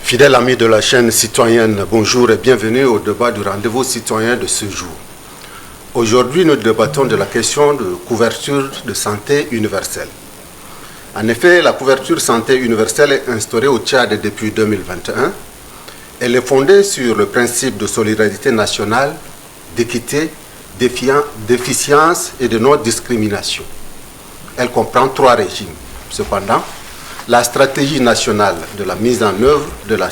Fidèles amis de la chaîne citoyenne, bonjour et bienvenue au débat du rendez-vous citoyen de ce jour. Aujourd'hui, nous débattons de la question de couverture de santé universelle. En effet, la couverture santé universelle est instaurée au Tchad depuis 2021. Elle est fondée sur le principe de solidarité nationale, d'équité, d'efficience et de non-discrimination. Elle comprend 3 régimes. Cependant, la stratégie nationale de la mise en œuvre de la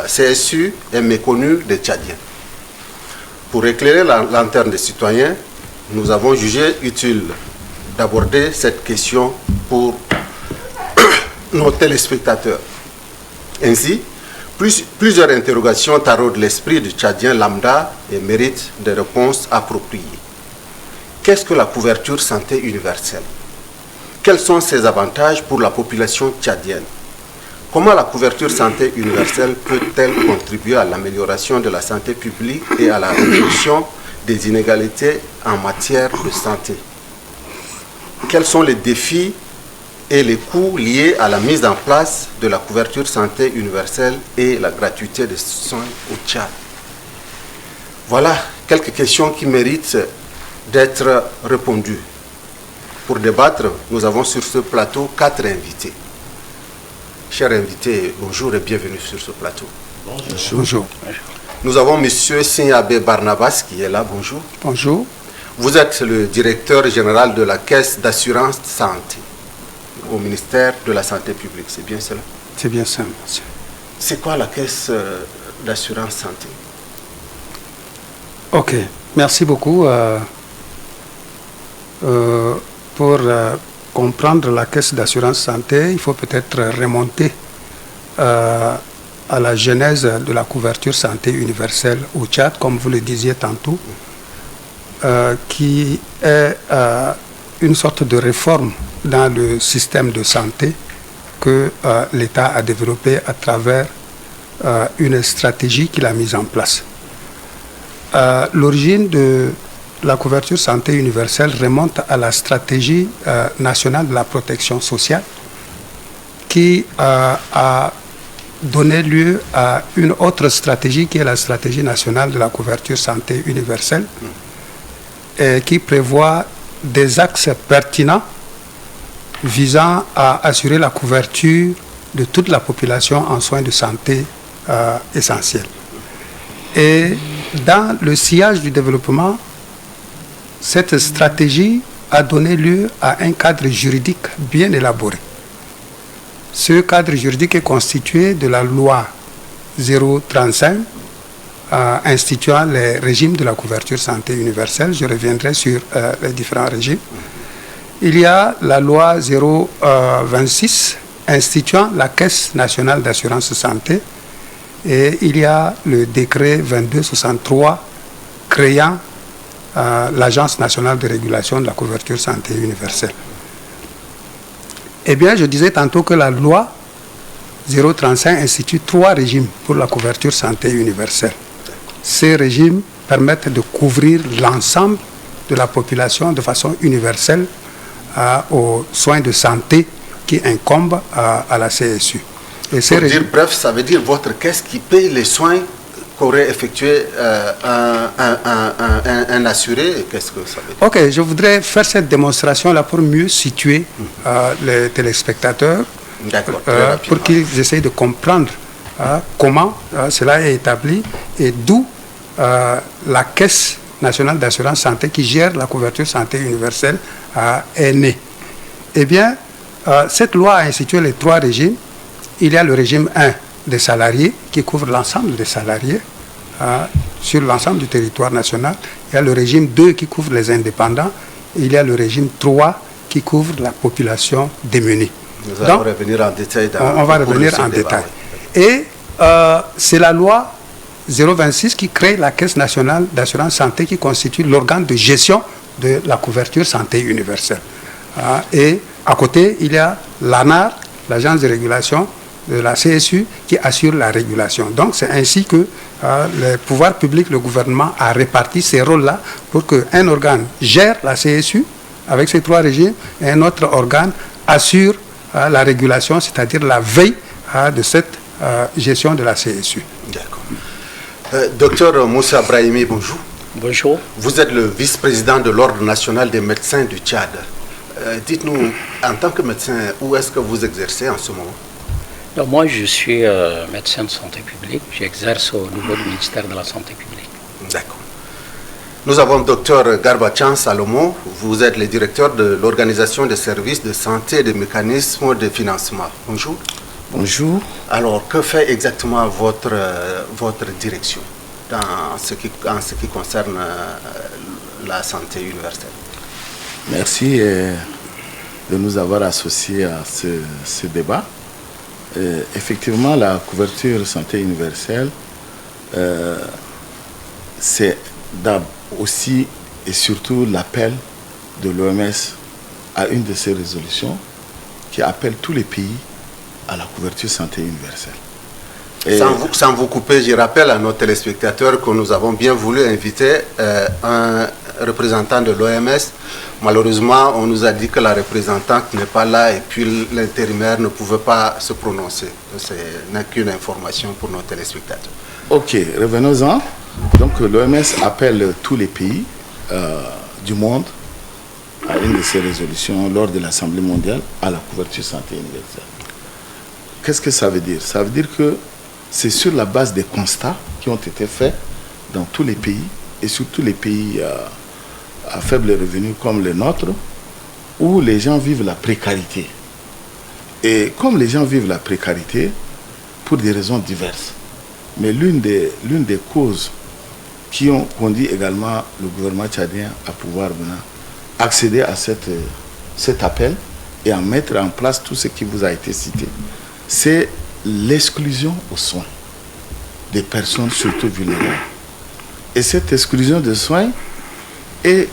CSU est méconnue des Tchadiens. Pour éclairer la lanterne des citoyens, nous avons jugé utile d'aborder cette question pour nos téléspectateurs. Ainsi, plusieurs interrogations taraudent l'esprit du Tchadien lambda et méritent des réponses appropriées. Qu'est-ce que la couverture santé universelle? Quels sont ses avantages pour la population tchadienne? Comment la couverture santé universelle peut-elle contribuer à l'amélioration de la santé publique et à la réduction des inégalités en matière de santé? Quels sont les défis et les coûts liés à la mise en place de la couverture santé universelle et la gratuité des soins au Tchad? Voilà quelques questions qui méritent d'être répondues. Pour débattre, nous avons sur ce plateau 4 invités. Chers invités, bonjour et bienvenue sur ce plateau. Bonjour. Nous avons M. Signabe Barnabas qui est là, bonjour. Bonjour. Vous êtes le directeur général de la Caisse d'assurance santé au ministère de la Santé publique, c'est bien cela? C'est bien ça, monsieur. C'est quoi la Caisse d'assurance santé? Ok, merci beaucoup. Pour comprendre la Caisse d'assurance santé, il faut peut-être remonter à la genèse de la couverture santé universelle au Tchad, comme vous le disiez tantôt, qui est une sorte de réforme dans le système de santé que l'État a développé à travers une stratégie qu'il a mise en place. L'origine de la couverture santé universelle remonte à la stratégie nationale de la protection sociale qui a donné lieu à une autre stratégie qui est la stratégie nationale de la couverture santé universelle et qui prévoit des axes pertinents visant à assurer la couverture de toute la population en soins de santé essentiels. Et dans le sillage du développement, cette stratégie a donné lieu à un cadre juridique bien élaboré. Ce cadre juridique est constitué de la loi 035 instituant les régimes de la couverture santé universelle. Je reviendrai sur les différents régimes. Il y a la loi 026 instituant la Caisse nationale d'assurance santé et il y a le décret 2263 créant l'Agence nationale de régulation de la couverture santé universelle. Eh bien, je disais tantôt que la loi 035 institue 3 régimes pour la couverture santé universelle. Ces régimes permettent de couvrir l'ensemble de la population de façon universelle aux soins de santé qui incombent à la CSU. Et pour dire bref, ça veut dire votre caisse qui paye les soins qu'aurait effectué un assuré. Qu'est-ce que ça veut dire? Ok, je voudrais faire cette démonstration-là pour mieux situer les téléspectateurs, pour qu'ils essayent de comprendre comment cela est établi et d'où la Caisse nationale d'assurance santé qui gère la couverture santé universelle est née. Eh bien, cette loi a institué les 3 régimes. Il y a le régime 1 des salariés qui couvre l'ensemble des salariés sur l'ensemble du territoire national. Il y a le régime 2 qui couvre les indépendants. Et il y a le régime 3 qui couvre la population démunie. Nous allons revenir en détail. On va revenir en détail. Et c'est la loi 026 qui crée la Caisse nationale d'assurance santé qui constitue l'organe de gestion de la couverture santé universelle. Et à côté, il y a l'ANAR, l'agence de régulation de la CSU, qui assure la régulation. Donc c'est ainsi que les pouvoirs publics, le gouvernement a réparti ces rôles-là pour qu'un organe gère la CSU avec ces 3 régimes et un autre organe assure la régulation, c'est-à-dire la veille de cette gestion de la CSU. D'accord. Docteur Moussa Brahimi, bonjour. Bonjour. Vous êtes le vice-président de l'Ordre national des médecins du Tchad. Dites-nous, en tant que médecin, où est-ce que vous exercez en ce moment? Donc, moi, je suis médecin de santé publique. J'exerce au niveau du ministère de la Santé publique. D'accord. Nous avons Dr Garbachan Salomon. Vous êtes le directeur de l'organisation des services de santé et des mécanismes de financement. Bonjour. Bonjour. Alors, que fait exactement votre direction en ce qui concerne la santé universelle? Merci de nous avoir associés à ce débat. Effectivement, la couverture santé universelle, c'est aussi et surtout l'appel de l'OMS à une de ses résolutions qui appelle tous les pays à la couverture santé universelle. Sans vous couper, je rappelle à nos téléspectateurs que nous avons bien voulu inviter un représentant de l'OMS. Malheureusement, on nous a dit que la représentante n'est pas là et puis l'intérimaire ne pouvait pas se prononcer. Ce n'est qu'une information pour nos téléspectateurs. Ok, revenons-en. Donc l'OMS appelle tous les pays du monde à une de ces résolutions lors de l'Assemblée mondiale à la couverture santé universelle. Qu'est-ce que ça veut dire? Ça veut dire que c'est sur la base des constats qui ont été faits dans tous les pays, et surtout les pays à faible revenu comme le nôtre, où les gens vivent la précarité. Et comme les gens vivent la précarité, pour des raisons diverses, mais l'une des causes qui ont conduit également le gouvernement tchadien à pouvoir accéder à cet appel et à mettre en place tout ce qui vous a été cité, c'est l'exclusion aux soins des personnes surtout vulnérables. Et cette exclusion de soins est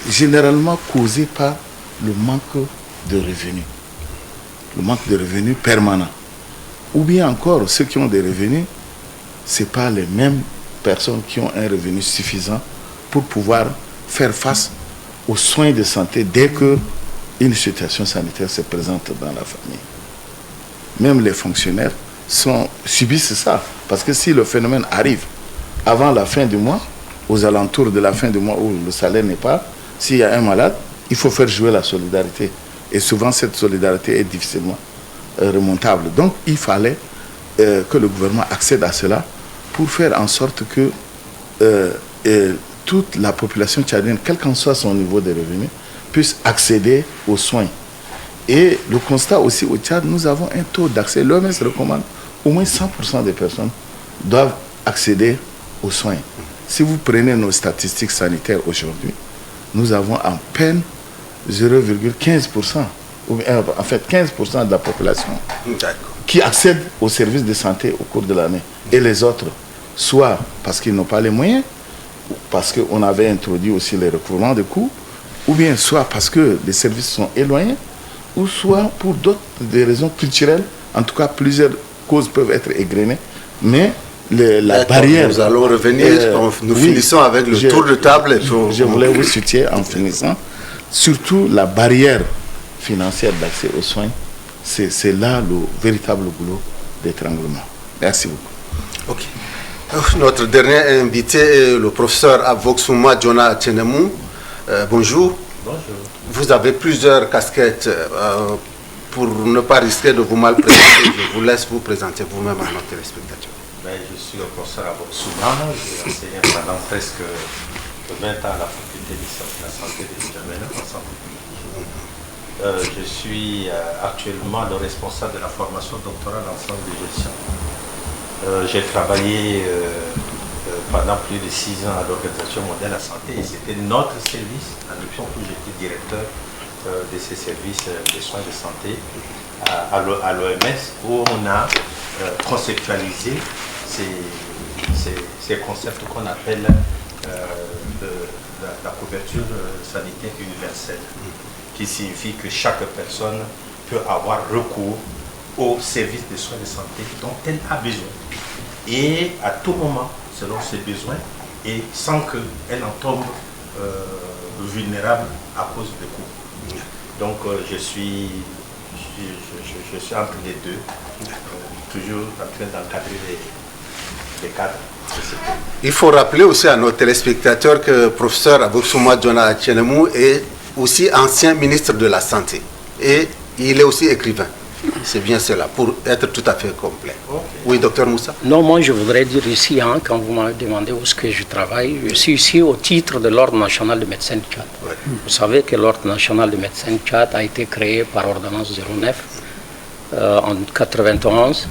généralement causée par le manque de revenus. Le manque de revenus permanent. Ou bien encore, ceux qui ont des revenus, ce n'est pas les mêmes personnes qui ont un revenu suffisant pour pouvoir faire face aux soins de santé dès qu'une situation sanitaire se présente dans la famille. Même les fonctionnaires subissent ça. Parce que si le phénomène arrive avant la fin du mois, aux alentours de la fin du mois où le salaire n'est pas, s'il y a un malade, il faut faire jouer la solidarité. Et souvent, cette solidarité est difficilement remontable. Donc, il fallait que le gouvernement accède à cela pour faire en sorte que toute la population tchadienne, quel qu'en soit son niveau de revenus, puisse accéder aux soins. Et le constat aussi au Tchad, nous avons un taux d'accès. L'OMS recommande au moins 100% des personnes doivent accéder aux soins. Si vous prenez nos statistiques sanitaires aujourd'hui, nous avons en peine 0,15%, en fait 15% de la population qui accède aux services de santé au cours de l'année. Et les autres, soit parce qu'ils n'ont pas les moyens, parce qu'on avait introduit aussi les recouvrements de coûts, ou bien soit parce que les services sont éloignés, ou soit pour d'autres des raisons culturelles. En tout cas, plusieurs causes peuvent être égrenées, mais la barrière... Nous allons revenir, nous finissons avec le tour de table. Je voulais vous citer en finissant, surtout la barrière financière d'accès aux soins, c'est là le véritable boulot d'étranglement. Merci beaucoup. Ok. Notre dernier invité est le professeur Avoxouma Djona Tchenemou. Bonjour. Bonjour. Vous avez plusieurs casquettes. Pour ne pas risquer de vous mal présenter, je vous laisse vous présenter vous-même à nos téléspectateurs. Je suis le professeur Avoxouma. J'ai enseigné pendant presque 20 ans à la faculté de la santé de N'Djamena en santé publique. Je suis actuellement le responsable de la formation doctorale en sciences de gestion. J'ai travaillé pendant plus de 6 ans à l'Organisation mondiale de la santé et c'était notre service, à l'époque où j'étais directeur de ces services de soins de santé à l'OMS, où on a conceptualisé ces concepts qu'on appelle la couverture sanitaire universelle, qui signifie que chaque personne peut avoir recours aux services de soins de santé dont elle a besoin et à tout moment selon ses besoins et sans qu'elle en tombe vulnérable à cause des coûts. Donc je suis je suis entre les deux, toujours en train d'encadrer les cadres. Il faut rappeler aussi à nos téléspectateurs que le professeur Aboussouma Djona Tchenemou est aussi ancien ministre de la Santé et il est aussi écrivain. C'est bien cela, pour être tout à fait complet. Okay. Oui, docteur Moussa? Non, moi je voudrais dire ici, quand vous m'avez demandé où est-ce que je travaille, je suis ici au titre de l'Ordre national de médecins du Tchad. Ouais. Vous savez que l'Ordre national de médecins du Tchad a été créé par ordonnance 09 en 1991.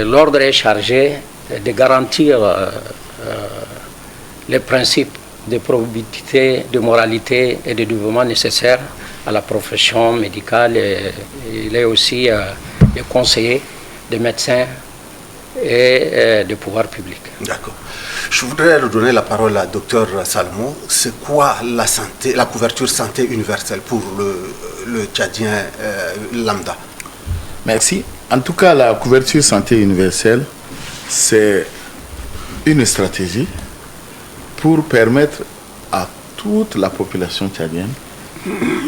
L'ordre est chargé de garantir les principes de probité, de moralité et de développement nécessaires à la profession médicale. Il est aussi le conseiller des médecins et des pouvoirs publics. D'accord. Je voudrais redonner la parole à Dr Salmon. C'est quoi la santé, la couverture santé universelle pour le Tchadien lambda? Merci. En tout cas, la couverture santé universelle, c'est une stratégie pour permettre à toute la population tchadienne,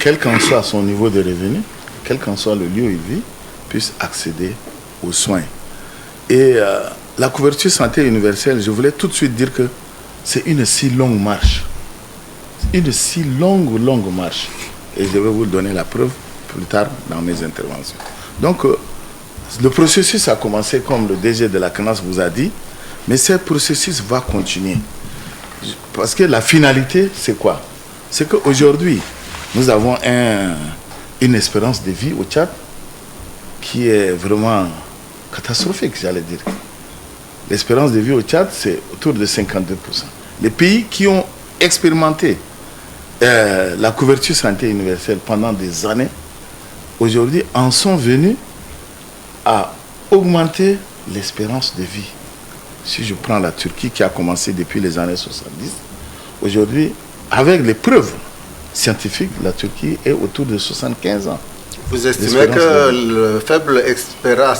quel qu'en soit son niveau de revenu, quel qu'en soit le lieu où il vit, puisse accéder aux soins. Et la couverture santé universelle, je voulais tout de suite dire que c'est une si longue marche. Une si longue marche. Et je vais vous donner la preuve plus tard dans mes interventions. Donc, le processus a commencé comme le DG de la CNAS vous a dit, mais ce processus va continuer. Parce que la finalité, c'est quoi? C'est qu'aujourd'hui, nous avons une espérance de vie au Tchad qui est vraiment catastrophique, j'allais dire. L'espérance de vie au Tchad, c'est autour de 52%. Les pays qui ont expérimenté la couverture santé universelle pendant des années, aujourd'hui, en sont venus à augmenter l'espérance de vie. Si je prends la Turquie qui a commencé depuis les années 70, aujourd'hui, avec les preuves scientifiques, la Turquie est autour de 75 ans. Vous estimez que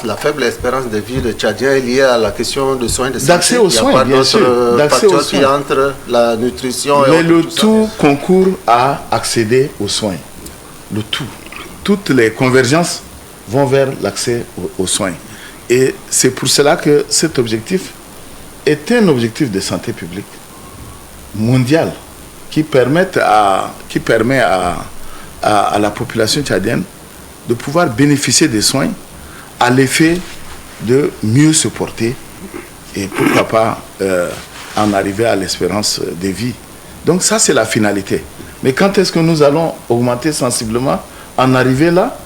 la faible espérance de vie de Tchadien est liée à la question de soins de santé? D'accès aux soins, bien sûr. D'accès aux soins. Entre la nutrition et mais le tout concourt à accéder aux soins. Le tout. Toutes les convergences vont vers l'accès aux soins. Et c'est pour cela que cet objectif est un objectif de santé publique mondial qui permet à la population tchadienne de pouvoir bénéficier des soins à l'effet de mieux se porter et pourquoi pas en arriver à l'espérance de vie. Donc ça, c'est la finalité. Mais quand est-ce que nous allons augmenter sensiblement, en arriver là?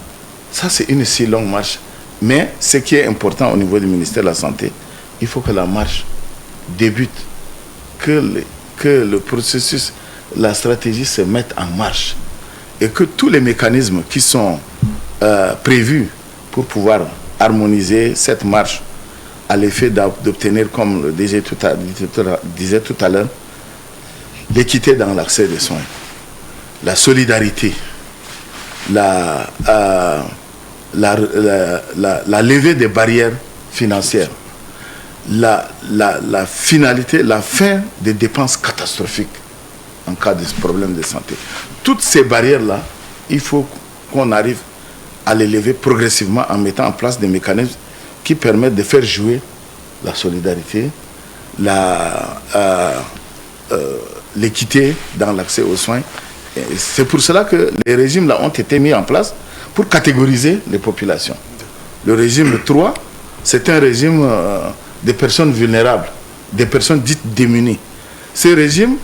Ça, c'est une si longue marche. Mais ce qui est important au niveau du ministère de la Santé, il faut que la marche débute, que le processus, la stratégie se mette en marche et que tous les mécanismes qui sont prévus pour pouvoir harmoniser cette marche à l'effet d'obtenir, comme le DG disait tout à l'heure, l'équité dans l'accès des soins, la solidarité, la levée des barrières financières, la finalité, la fin des dépenses catastrophiques en cas de problème de santé. Toutes ces barrières-là, il faut qu'on arrive à les lever progressivement en mettant en place des mécanismes qui permettent de faire jouer la solidarité, l'équité dans l'accès aux soins. C'est pour cela que les régimes là ont été mis en place pour catégoriser les populations. Le régime 3, c'est un régime des personnes vulnérables, des personnes dites démunies. Ce régime,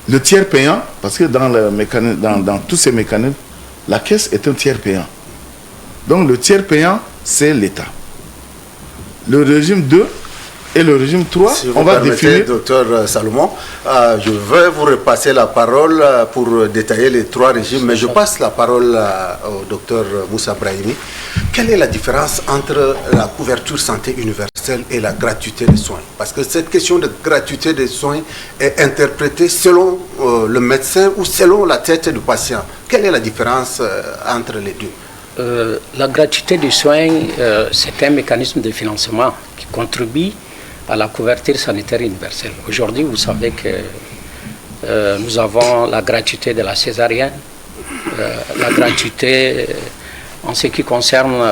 le tiers payant, parce que dans tous ces mécanismes, la caisse est un tiers payant. Donc le tiers payant, c'est l'État. Le régime 2 et le régime 3, si on va définir... Docteur Salomon, je vais vous repasser la parole pour détailler les 3 régimes, mais je passe la parole au docteur Moussa Brahimi. Quelle est la différence entre la couverture santé universelle et la gratuité des soins? Parce que cette question de gratuité des soins est interprétée selon le médecin ou selon la tête du patient. Quelle est la différence entre les deux? La gratuité des soins, c'est un mécanisme de financement qui contribue à la couverture sanitaire universelle. Aujourd'hui, vous savez que nous avons la gratuité de la césarienne, la gratuité en ce qui concerne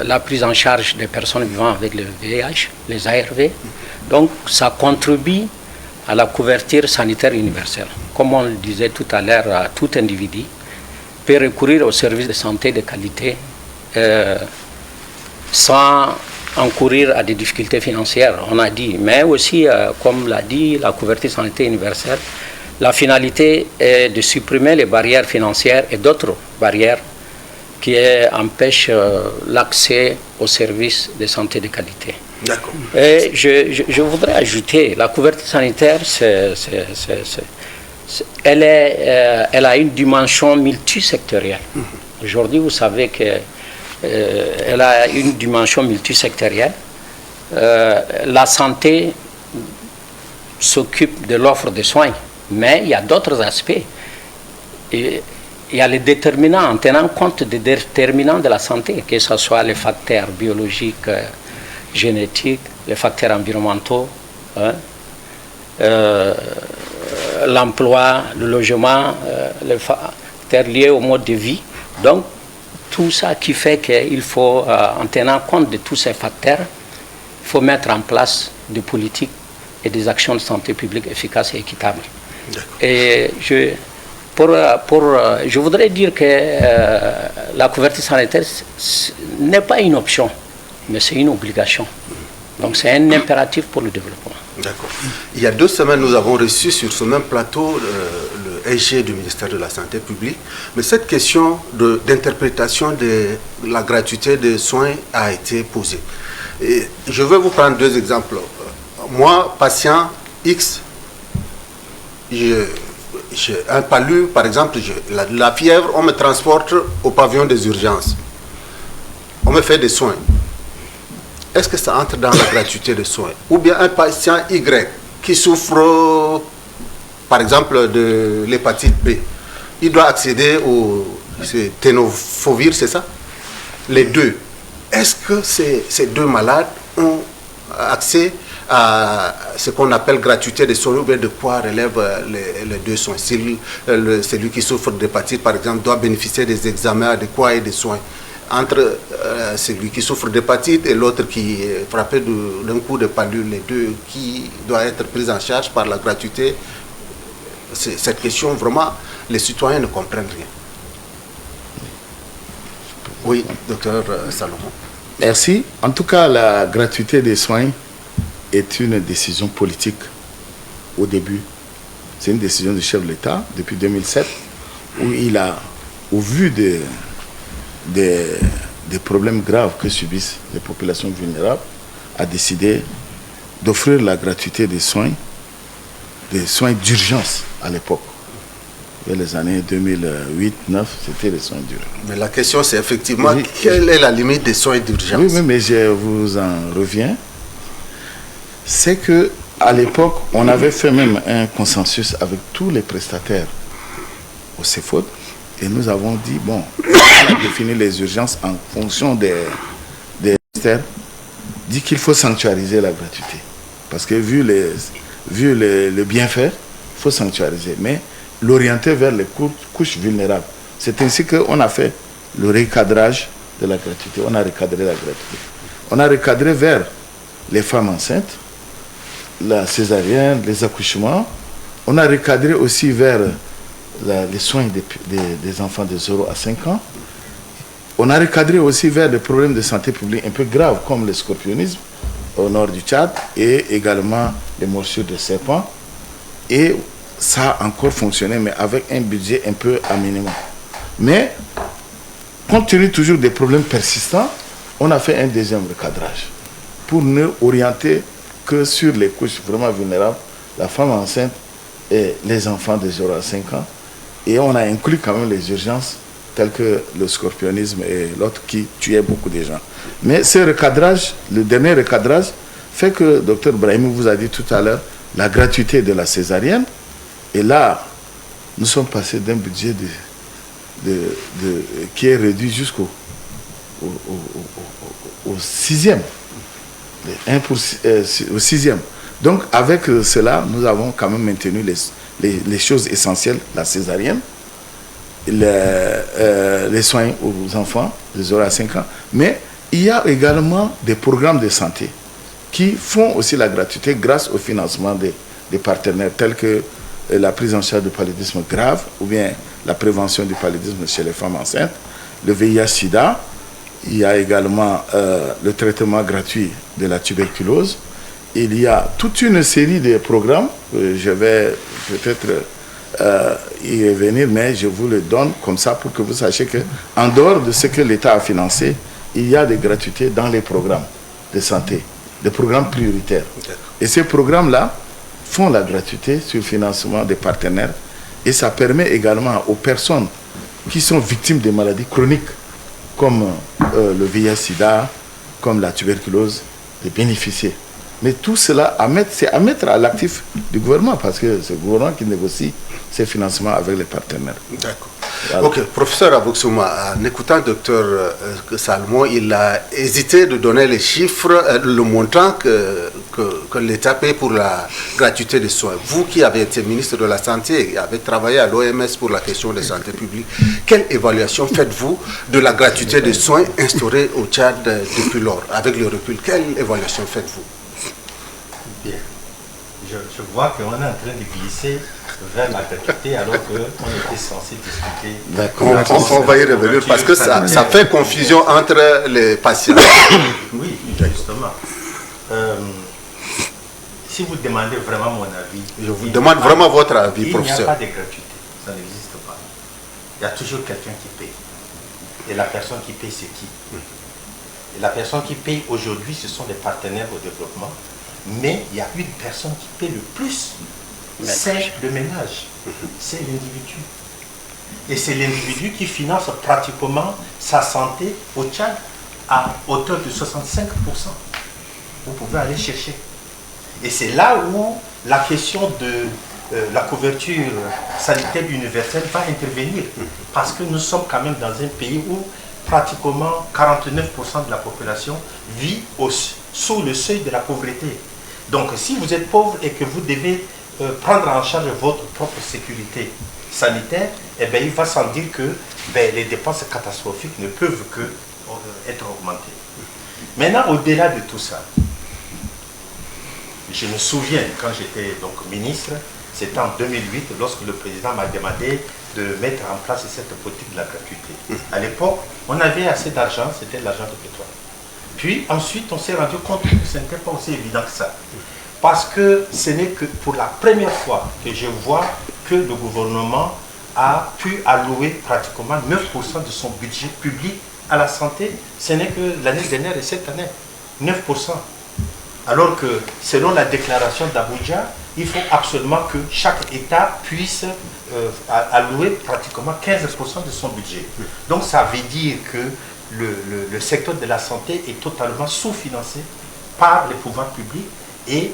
la prise en charge des personnes vivant avec le VIH, les ARV. Donc ça contribue à la couverture sanitaire universelle. Comme on le disait tout à l'heure, tout individu peut recourir aux services de santé de qualité sans encourir à des difficultés financières, on a dit. Mais aussi, comme l'a dit, la couverture sanitaire universelle, la finalité est de supprimer les barrières financières et d'autres barrières qui empêchent l'accès aux services de santé de qualité. D'accord. Et je voudrais ajouter, la couverture sanitaire, elle a une dimension multisectorielle. Aujourd'hui, vous savez qu'elle a une dimension multisectorielle. La santé s'occupe de l'offre de soins, mais il y a d'autres aspects. Et il y a les déterminants, en tenant compte des déterminants de la santé, que ce soit les facteurs biologiques, génétiques, les facteurs environnementaux, l'emploi, le logement, les facteurs liés au mode de vie. Donc, tout ça qui fait qu'il faut, en tenant compte de tous ces facteurs, il faut mettre en place des politiques et des actions de santé publique efficaces et équitables. Et je voudrais dire que la couverture sanitaire n'est pas une option, mais c'est une obligation. Donc c'est un impératif pour le développement. D'accord. Il y a 2 semaines, nous avons reçu sur ce même plateau le SG du ministère de la Santé publique. Mais cette question d'interprétation de la gratuité des soins a été posée. Et je vais vous prendre 2 exemples. Moi, patient X, j'ai un palu, par exemple, la fièvre, on me transporte au pavillon des urgences. On me fait des soins. Est-ce que ça entre dans la gratuité des soins? Ou bien un patient Y qui souffre, par exemple, de l'hépatite B, il doit accéder au tenofovir, c'est ça? Les 2. Est-ce que ces 2 malades ont accès à ce qu'on appelle gratuité des soins, ou bien de quoi relèvent les 2 soins? Celui qui souffre d'hépatite, par exemple, doit bénéficier des examens adéquats et des soins. Entre celui qui souffre d'hépatite et l'autre qui est frappé d'un coup de palu, les 2 qui doivent être pris en charge par la gratuité, cette question, vraiment, les citoyens ne comprennent rien. Oui, docteur Salomon. Merci. En tout cas, la gratuité des soins est une décision politique au début. C'est une décision du chef de l'État depuis 2007, où il a, au vu des problèmes graves que subissent les populations vulnérables, a décidé d'offrir la gratuité des soins d'urgence à l'époque. Et les années 2008-2009, c'était les soins d'urgence. Mais la question, c'est effectivement, quelle est la limite des soins d'urgence? Oui, mais je vous en reviens. C'est qu'à l'époque, on avait fait même un consensus avec tous les prestataires au CEFOD. Et nous avons dit, bon, on a défini les urgences en fonction des ministères, dit qu'il faut sanctuariser la gratuité. Parce que vu le bienfait, il faut sanctuariser, mais l'orienter vers les couches vulnérables. C'est ainsi qu'on a fait le recadrage de la gratuité. On a recadré la gratuité. On a recadré vers les femmes enceintes, la césarienne, les accouchements. On a recadré aussi vers les soins des enfants de 0 à 5 ans. On a recadré aussi vers des problèmes de santé publique un peu graves comme le scorpionisme au nord du Tchad et également les morsures de serpents. Et ça a encore fonctionné, mais avec un budget un peu à minimum. Mais, compte tenu toujours des problèmes persistants, on a fait un deuxième recadrage pour ne orienter que sur les couches vraiment vulnérables, la femme enceinte et les enfants de 0 à 5 ans. Et on a inclus quand même les urgences telles que le scorpionisme et l'autre qui tuait beaucoup de gens. Mais ce recadrage, le dernier recadrage, fait que Dr Brahim vous a dit tout à l'heure, la gratuité de la césarienne. Et là, nous sommes passés d'un budget qui est réduit jusqu'au sixième. Au sixième. Donc, avec cela, nous avons quand même maintenu les choses essentielles, la césarienne, les soins aux enfants, de 0 à 5 ans, mais il y a également des programmes de santé qui font aussi la gratuité grâce au financement des partenaires tels que la prise en charge du paludisme grave ou bien la prévention du paludisme chez les femmes enceintes, le VIH-Sida. Il y a également le traitement gratuit de la tuberculose. Il y a toute une série de programmes, je vais peut-être y revenir, mais je vous le donne comme ça pour que vous sachiez qu'en dehors de ce que l'État a financé, il y a des gratuités dans les programmes de santé, des programmes prioritaires. Et ces programmes-là font la gratuité sur le financement des partenaires et ça permet également aux personnes qui sont victimes de maladies chroniques comme le VIH-Sida, comme la tuberculose, de bénéficier. Mais tout cela, c'est à mettre à l'actif du gouvernement parce que c'est le gouvernement qui négocie ces financements avec les partenaires. D'accord. Voilà. Ok, professeur Abouksouma, en écoutant docteur Salmon, il a hésité de donner les chiffres, le montant que l'État paie pour la gratuité des soins. Vous qui avez été ministre de la Santé et avez travaillé à l'OMS pour la question de santé publique, quelle évaluation faites-vous de la gratuité des soins instaurée au Tchad depuis lors? Avec le recul, quelle évaluation faites-vous? Bien. Je vois qu'on est en train de glisser vers la gratuité alors qu'on était censé discuter. D'accord. On va y revenir parce que ça fait confusion entre les patients. Oui, justement. Si vous demandez vraiment mon avis, je vous demande vraiment votre avis, professeur. Il n'y a pas de gratuité, ça n'existe pas. Il y a toujours quelqu'un qui paye. Et la personne qui paye, c'est qui? Et la personne qui paye aujourd'hui, ce sont les partenaires au développement. Mais il y a une personne qui paie le plus, c'est le ménage, c'est l'individu. Et c'est l'individu qui finance pratiquement sa santé au Tchad à hauteur de 65%. Vous pouvez aller chercher. Et c'est là où la question de la couverture sanitaire universelle va intervenir. Parce que nous sommes quand même dans un pays où pratiquement 49% de la population vit sous le seuil de la pauvreté. Donc si vous êtes pauvre et que vous devez prendre en charge votre propre sécurité sanitaire, eh bien, il va sans dire que les dépenses catastrophiques ne peuvent que être augmentées. Maintenant, au-delà de tout ça, je me souviens quand j'étais donc ministre, c'était en 2008 lorsque le président m'a demandé de mettre en place cette politique de la gratuité. À l'époque, on avait assez d'argent, c'était de l'argent de pétrole. Puis ensuite, on s'est rendu compte que ce n'était pas aussi évident que ça. Parce que ce n'est que pour la première fois que je vois que le gouvernement a pu allouer pratiquement 9% de son budget public à la santé. Ce n'est que l'année dernière et cette année, 9%. Alors que selon la déclaration d'Abuja, il faut absolument que chaque État puisse allouer pratiquement 15% de son budget. Donc ça veut dire que le secteur de la santé est totalement sous-financé par les pouvoirs publics et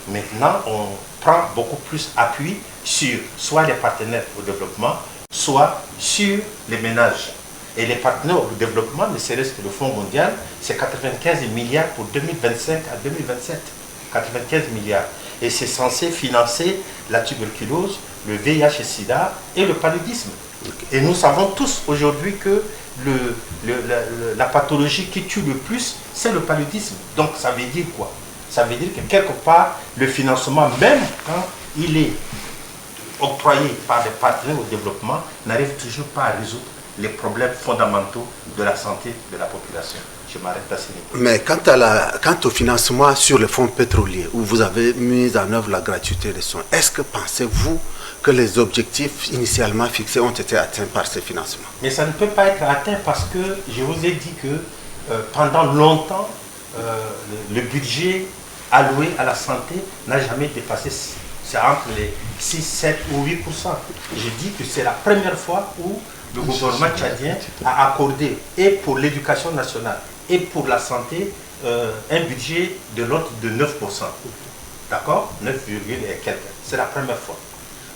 maintenant on prend beaucoup plus appui sur soit les partenaires au développement, soit sur les ménages. Et les partenaires au développement, ne serait-ce que le Fonds mondial, c'est 95 milliards pour 2025 à 2027. 95 milliards. Et c'est censé financer la tuberculose, le VIH-Sida et le paludisme. Et nous savons tous aujourd'hui que la pathologie qui tue le plus, c'est le paludisme. Donc ça veut dire quoi? Ça veut dire que quelque part, le financement, même quand il est octroyé par des partenaires au développement, n'arrive toujours pas à résoudre les problèmes fondamentaux de la santé de la population. Je m'arrête à ce niveau. Mais quant au financement sur les fonds pétroliers, où vous avez mis en œuvre la gratuité des soins, est-ce que pensez-vous que les objectifs initialement fixés ont été atteints par ces financements? Mais ça ne peut pas être atteint parce que je vous ai dit que pendant longtemps, le budget alloué à la santé n'a jamais dépassé, c'est entre les 6, 7 ou 8%. Je dis que c'est la première fois où le gouvernement tchadien a accordé, et pour l'éducation nationale et pour la santé, un budget de l'ordre de 9%. D'accord? 9, et quelques. C'est la première fois.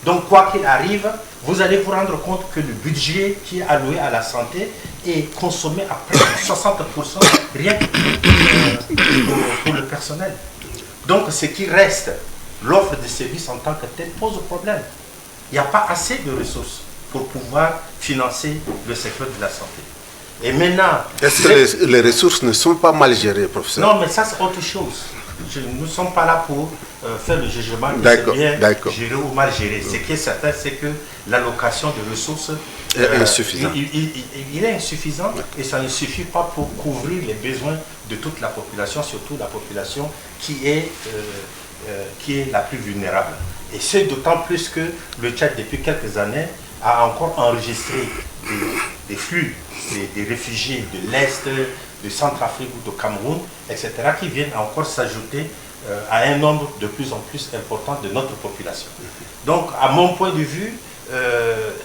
Donc, quoi qu'il arrive, vous allez vous rendre compte que le budget qui est alloué à la santé est consommé à près de 60% rien que pour le personnel. Donc, ce qui reste, l'offre de services en tant que telle pose problème. Il n'y a pas assez de ressources pour pouvoir financer le secteur de la santé. Et maintenant... Est-ce que les ressources ne sont pas mal gérées, professeur? Non, mais ça c'est autre chose. Nous ne sommes pas là pour faire le jugement de c'est bien géré ou mal géré. Ce qui est certain, c'est que l'allocation de ressources est insuffisante. Il est insuffisant et ça ne suffit pas pour couvrir les besoins de toute la population, surtout la population qui est la plus vulnérable. Et c'est d'autant plus que le Tchad, depuis quelques années, a encore enregistré des flux des réfugiés de l'Est, de Centrafrique ou de Cameroun, etc., qui viennent encore s'ajouter à un nombre de plus en plus important de notre population. Donc, à mon point de vue,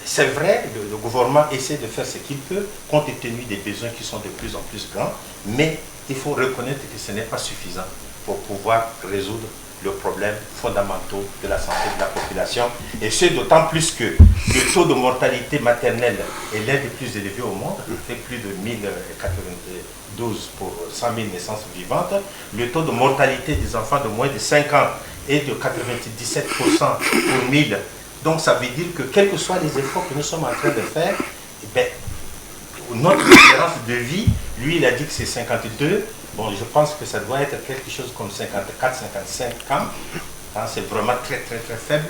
c'est vrai, le gouvernement essaie de faire ce qu'il peut, compte tenu des besoins qui sont de plus en plus grands, mais il faut reconnaître que ce n'est pas suffisant pour pouvoir résoudre le problème fondamentaux de la santé de la population. Et c'est d'autant plus que le taux de mortalité maternelle est l'un des plus élevés au monde, il fait plus de 1092 pour 100 000 naissances vivantes. Le taux de mortalité des enfants de moins de 5 ans est de 97% pour 1000. Donc ça veut dire que quels que soient les efforts que nous sommes en train de faire, eh bien, notre espérance de vie, lui il a dit que c'est 52. Bon, je pense que ça doit être quelque chose comme 54, 55 ans. Hein, c'est vraiment très, très, très faible.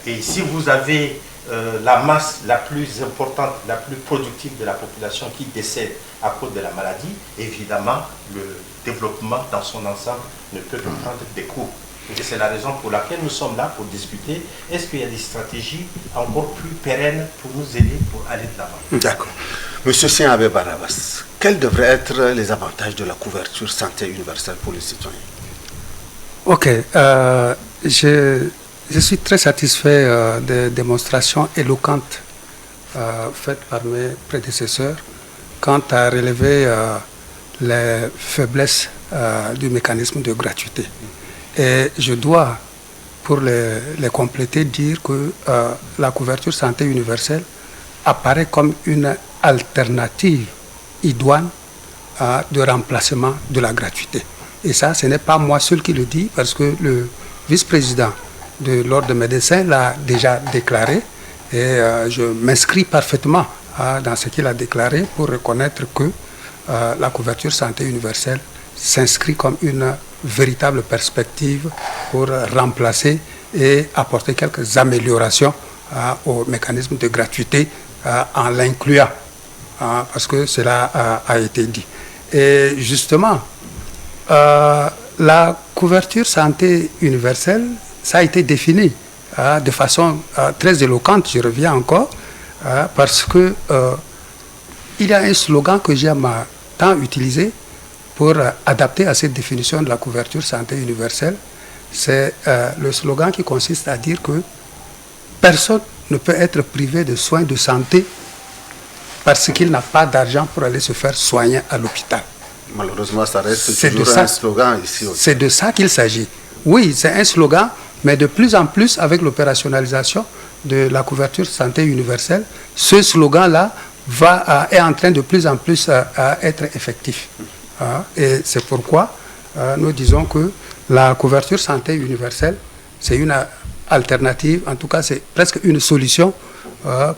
Et si vous avez la masse la plus importante, la plus productive de la population qui décède à cause de la maladie, évidemment, le développement dans son ensemble ne peut que prendre des coups. Et c'est la raison pour laquelle nous sommes là pour discuter. Est-ce qu'il y a des stratégies encore plus pérennes pour nous aider pour aller de l'avant? D'accord. Monsieur Siabe Barabas, quels devraient être les avantages de la couverture santé universelle pour les citoyens? Ok. Je suis très satisfait des démonstrations éloquentes faites par mes prédécesseurs quant à relever les faiblesses du mécanisme de gratuité. Et je dois, pour les compléter, dire que la couverture santé universelle apparaît comme une alternative idoine de remplacement de la gratuité. Et ça, ce n'est pas moi seul qui le dis, parce que le vice-président de l'Ordre des médecins l'a déjà déclaré, et je m'inscris parfaitement dans ce qu'il a déclaré pour reconnaître que la couverture santé universelle s'inscrit comme une véritable perspective pour remplacer et apporter quelques améliorations au mécanisme de gratuité en l'incluant, parce que cela a été dit. Et justement, la couverture santé universelle, ça a été défini de façon très éloquente, je reviens encore, parce que il y a un slogan que j'aime tant utiliser pour adapter à cette définition de la couverture santé universelle. C'est le slogan qui consiste à dire que personne ne peut être privé de soins de santé parce qu'il n'a pas d'argent pour aller se faire soigner à l'hôpital. Malheureusement, ça reste toujours un slogan ici aussi. C'est de ça qu'il s'agit. Oui, c'est un slogan, mais de plus en plus, avec l'opérationnalisation de la couverture santé universelle, ce slogan-là est en train de plus en plus à être effectif. Et c'est pourquoi nous disons que la couverture santé universelle, c'est une alternative, en tout cas c'est presque une solution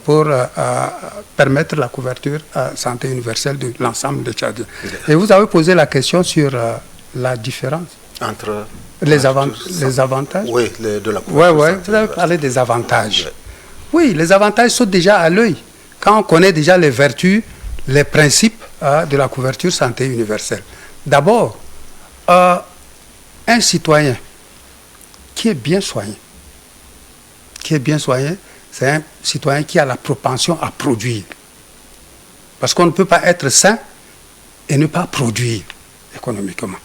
pour permettre la couverture santé universelle de l'ensemble des Tchadiens. Et vous avez posé la question sur la différence entre les avantages. Oui, de la couverture santé vous avez parlé des avantages. Oui, les avantages sont déjà à l'œil. Quand on connaît déjà les vertus, les principes de la couverture santé universelle. D'abord, un citoyen qui est bien soigné, c'est un citoyen qui a la propension à produire. Parce qu'on ne peut pas être sain et ne pas produire économiquement.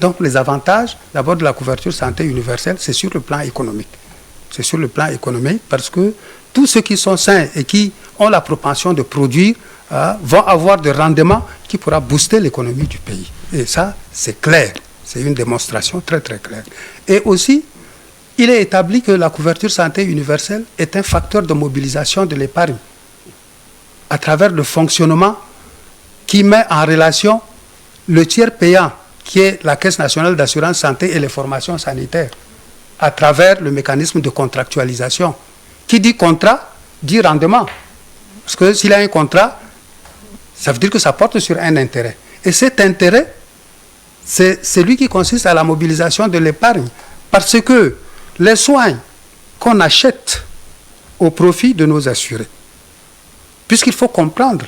Donc les avantages d'abord de la couverture santé universelle, c'est sur le plan économique. C'est sur le plan économique parce que tous ceux qui sont sains et qui ont la propension de produire vont avoir des rendements qui pourra booster l'économie du pays. Et ça, c'est clair. C'est une démonstration très très claire. Et aussi, il est établi que la couverture santé universelle est un facteur de mobilisation de l'épargne à travers le fonctionnement qui met en relation le tiers payant, qui est la Caisse nationale d'assurance santé et les formations sanitaires, à travers le mécanisme de contractualisation. Qui dit contrat, dit rendement. Parce que s'il a un contrat, ça veut dire que ça porte sur un intérêt. Et cet intérêt, c'est celui qui consiste à la mobilisation de l'épargne. Parce que les soins qu'on achète au profit de nos assurés, puisqu'il faut comprendre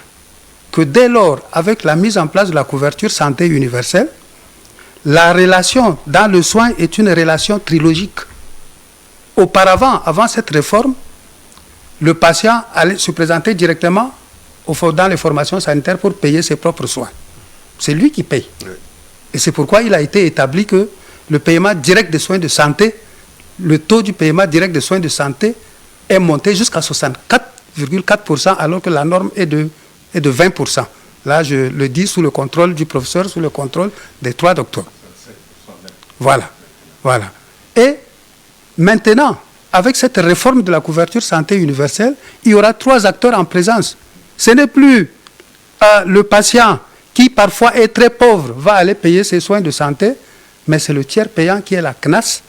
que dès lors, avec la mise en place de la couverture santé universelle, la relation dans le soin est une relation trilogique. Auparavant, avant cette réforme, le patient allait se présenter directement dans les formations sanitaires pour payer ses propres soins. C'est lui qui paye. Oui. Et c'est pourquoi il a été établi que le paiement direct des soins de santé, le taux du paiement direct des soins de santé est monté jusqu'à 64,4%, alors que la norme est de 20%. Là, je le dis sous le contrôle du professeur, sous le contrôle des 3 docteurs. Voilà. Et maintenant, avec cette réforme de la couverture santé universelle, il y aura 3 acteurs en présence. Ce n'est plus le patient qui parfois est très pauvre, va aller payer ses soins de santé, mais c'est le tiers payant qui est la CNAS,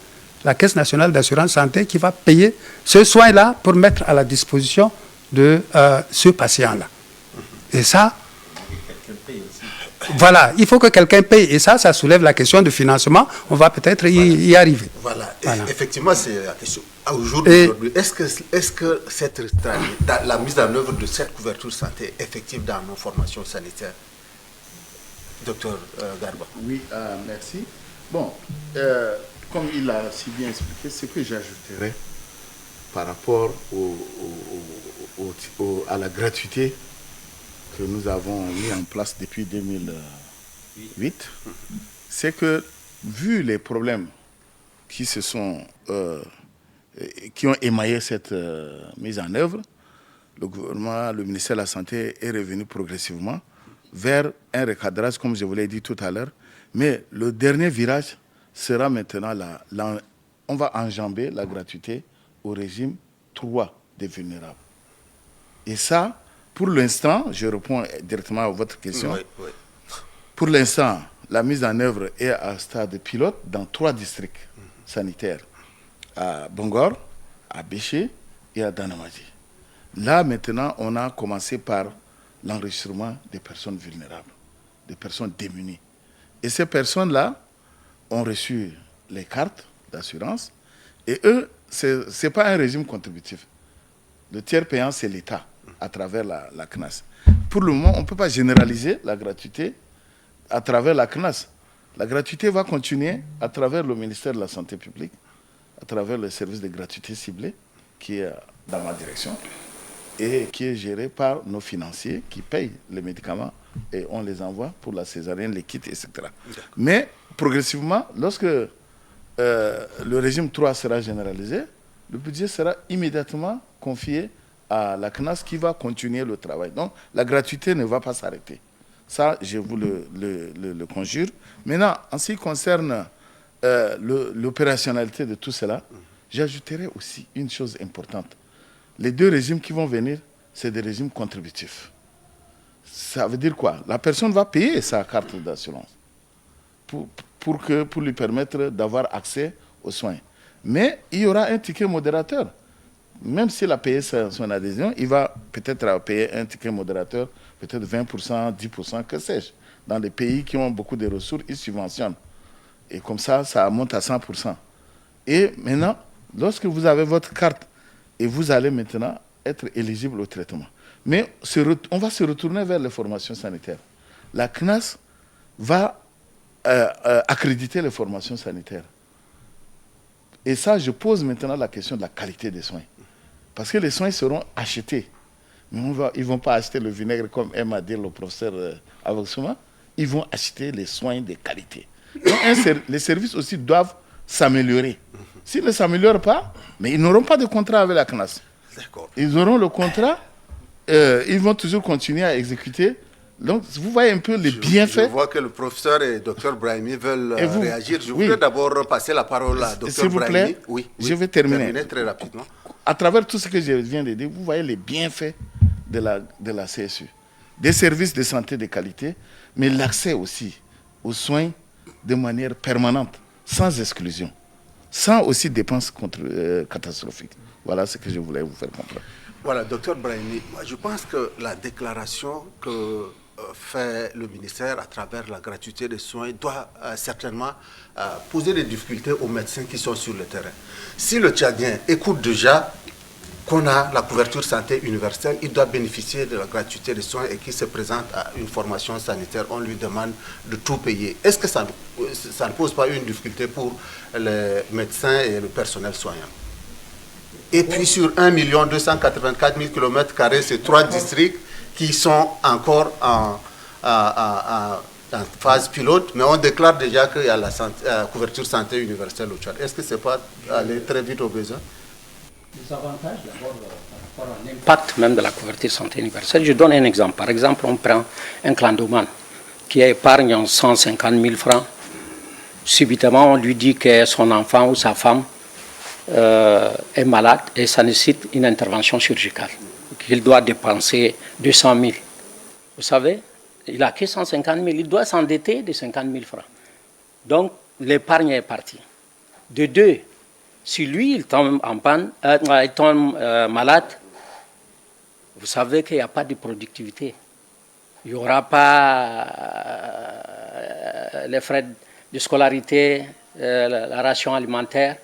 la Caisse nationale d'assurance santé, qui va payer ce soin-là pour mettre à la disposition de ce patient-là. Et ça, voilà, il faut que quelqu'un paye. Et ça soulève la question de financement. On va peut-être y arriver. Voilà. Effectivement, c'est la question. Aujourd'hui, est-ce que la mise en œuvre de cette couverture santé est effective dans nos formations sanitaires? Docteur Garba. Oui, merci. Bon, comme il a si bien expliqué, ce que j'ajouterais par rapport à la gratuité que nous avons mis en place depuis 2008, c'est que, vu les problèmes qui ont émaillé cette mise en œuvre, le gouvernement, le ministère de la Santé est revenu progressivement vers un recadrage, comme je vous l'ai dit tout à l'heure. Mais le dernier virage sera maintenant on va enjamber la gratuité au régime 3 des vulnérables. Et ça, pour l'instant, je réponds directement à votre question. Oui. Pour l'instant, la mise en œuvre est à stade pilote dans 3 districts sanitaires, à Bangor, à Béché et à Danamaji. Là, maintenant, on a commencé par l'enregistrement des personnes vulnérables, des personnes démunies. Et ces personnes-là ont reçu les cartes d'assurance. Et eux, ce n'est pas un régime contributif. Le tiers payant, c'est l'État, à travers la CNAS. Pour le moment, on ne peut pas généraliser la gratuité à travers la CNAS. La gratuité va continuer à travers le ministère de la Santé publique, à travers le service de gratuité ciblée, qui est dans ma direction, et qui est géré par nos financiers qui payent les médicaments et on les envoie pour la césarienne, les kits, etc. Mais progressivement, lorsque le régime 3 sera généralisé, le budget sera immédiatement confié à la CNAS qui va continuer le travail. Donc la gratuité ne va pas s'arrêter. Ça, je vous le conjure. Maintenant, en ce qui concerne l'opérationnalité de tout cela, j'ajouterai aussi une chose importante. Les 2 régimes qui vont venir, c'est des régimes contributifs. Ça veut dire quoi? La personne va payer sa carte d'assurance pour lui permettre d'avoir accès aux soins. Mais il y aura un ticket modérateur. Même s'il a payé son adhésion, il va peut-être payer un ticket modérateur, peut-être 20%, 10%, que sais-je. Dans les pays qui ont beaucoup de ressources, ils subventionnent. Et comme ça, ça monte à 100%. Et maintenant, lorsque vous avez votre carte, et vous allez maintenant être éligible au traitement. Mais on va se retourner vers les formations sanitaires. La CNAS va accréditer les formations sanitaires. Et ça, je pose maintenant la question de la qualité des soins. Parce que les soins seront achetés. Mais ils ne vont pas acheter le vinaigre comme aime à dire le professeur Avoxuma. Ils vont acheter les soins de qualité. Donc, les services aussi doivent s'améliorer. S'ils ne s'améliorent pas, mais ils n'auront pas de contrat avec la CNAS. D'accord. Ils auront le contrat, ils vont toujours continuer à exécuter. Donc, vous voyez un peu les bienfaits. Je vois que le professeur et le docteur Brahimi veulent réagir. Je voudrais d'abord passer la parole à docteur Brahimi. S'il vous plaît, je vais terminer très rapidement. À travers tout ce que je viens de dire, vous voyez les bienfaits de la CSU. Des services de santé de qualité, mais l'accès aussi aux soins de manière permanente, sans exclusion, sans aussi dépenses catastrophiques. Voilà ce que je voulais vous faire comprendre. Voilà, docteur Brahimi, moi je pense que la déclaration que fait le ministère à travers la gratuité des soins doit certainement poser des difficultés aux médecins qui sont sur le terrain. Si le Tchadien écoute déjà qu'on a la couverture santé universelle, il doit bénéficier de la gratuité des soins et qu'il se présente à une formation sanitaire, on lui demande de tout payer. Est-ce que ça ne pose pas une difficulté pour les médecins et le personnel soignant? Et puis sur 1 284 000 km², c'est 3 districts qui sont encore en phase pilote, mais on déclare déjà qu'il y a la couverture santé universelle au Tchad. Est-ce que ce n'est pas aller très vite au besoin? Les avantages d'abord par rapport à l'impact même de la couverture santé universelle. Je donne un exemple. Par exemple, on prend un clandomane qui épargne 150 000 francs. Subitement, on lui dit que son enfant ou sa femme est malade et ça nécessite une intervention chirurgicale. Il doit dépenser 200 000. Vous savez, il n'a que 150 000. Il doit s'endetter de 50 000 francs. Donc, l'épargne est partie. De deux, si lui, il tombe en panne, il tombe malade, vous savez qu'il n'y a pas de productivité. Il n'y aura pas les frais de scolarité, la ration alimentaire.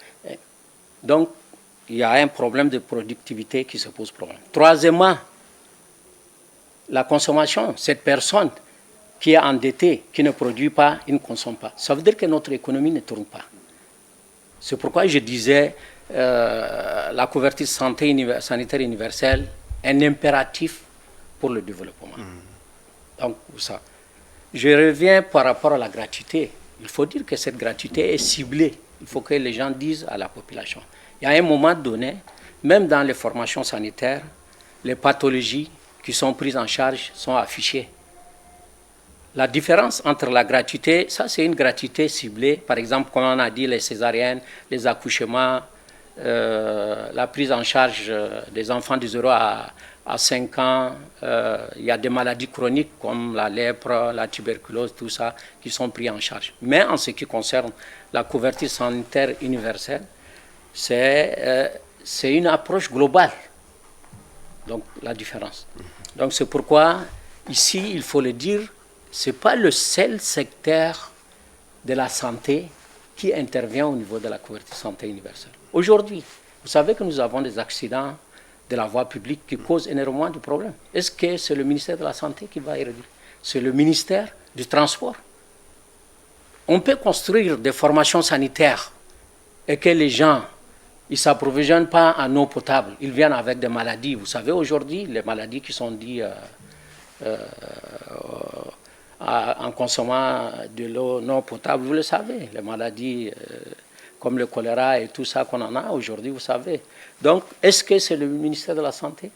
Donc, il y a un problème de productivité qui se pose problème. Troisièmement, la consommation. Cette personne qui est endettée, qui ne produit pas, il ne consomme pas. Ça veut dire que notre économie ne tourne pas. C'est pourquoi je disais la couverture sanitaire universelle est un impératif pour le développement. Donc, ça. Je reviens par rapport à la gratuité. Il faut dire que cette gratuité est ciblée. Il faut que les gens disent à la population. Il y a un moment donné, même dans les formations sanitaires, les pathologies qui sont prises en charge sont affichées. La différence entre la gratuité, ça c'est une gratuité ciblée, par exemple, comme on a dit, les césariennes, les accouchements, la prise en charge des enfants de 0 à 5 ans, il y a des maladies chroniques comme la lèpre, la tuberculose, tout ça, qui sont pris en charge. Mais en ce qui concerne la couverture sanitaire universelle, c'est une approche globale. Donc, la différence. Donc, c'est pourquoi, ici, il faut le dire, ce n'est pas le seul secteur de la santé qui intervient au niveau de la couverture santé universelle. Aujourd'hui, vous savez que nous avons des accidents de la voie publique qui causent énormément de problèmes. Est-ce que c'est le ministère de la Santé qui va y réduire? C'est le ministère du Transport. On peut construire des formations sanitaires et que les gens ils ne s'approvisionnent pas en eau potable. Ils viennent avec des maladies. Vous savez, aujourd'hui, les maladies qui sont dites en consommant de l'eau non potable, vous le savez, les maladies comme le choléra et tout ça qu'on en a aujourd'hui, vous savez. Donc, est-ce que c'est le ministère de la Santé?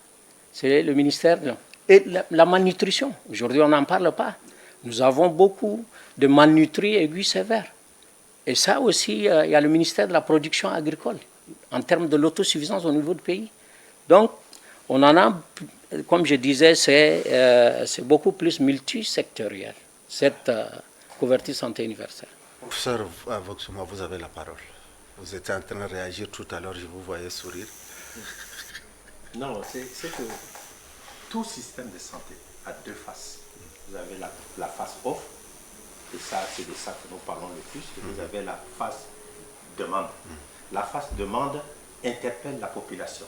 C'est le ministère et la malnutrition. Aujourd'hui, on n'en parle pas. Nous avons beaucoup de malnutris aigus sévères. Et ça aussi, il y a le ministère de la Production agricole, en termes de l'autosuffisance au niveau du pays. Donc, on en a, comme je disais, c'est beaucoup plus multisectoriel, cette couverture santé universelle. Professeur Voxuma, vous avez la parole. Vous étiez en train de réagir tout à l'heure, je vous voyais sourire. Non, c'est que tout système de santé a deux faces. Vous avez la face offre, et ça, c'est de ça que nous parlons le plus, et vous avez la face demande. La face demande interpelle la population.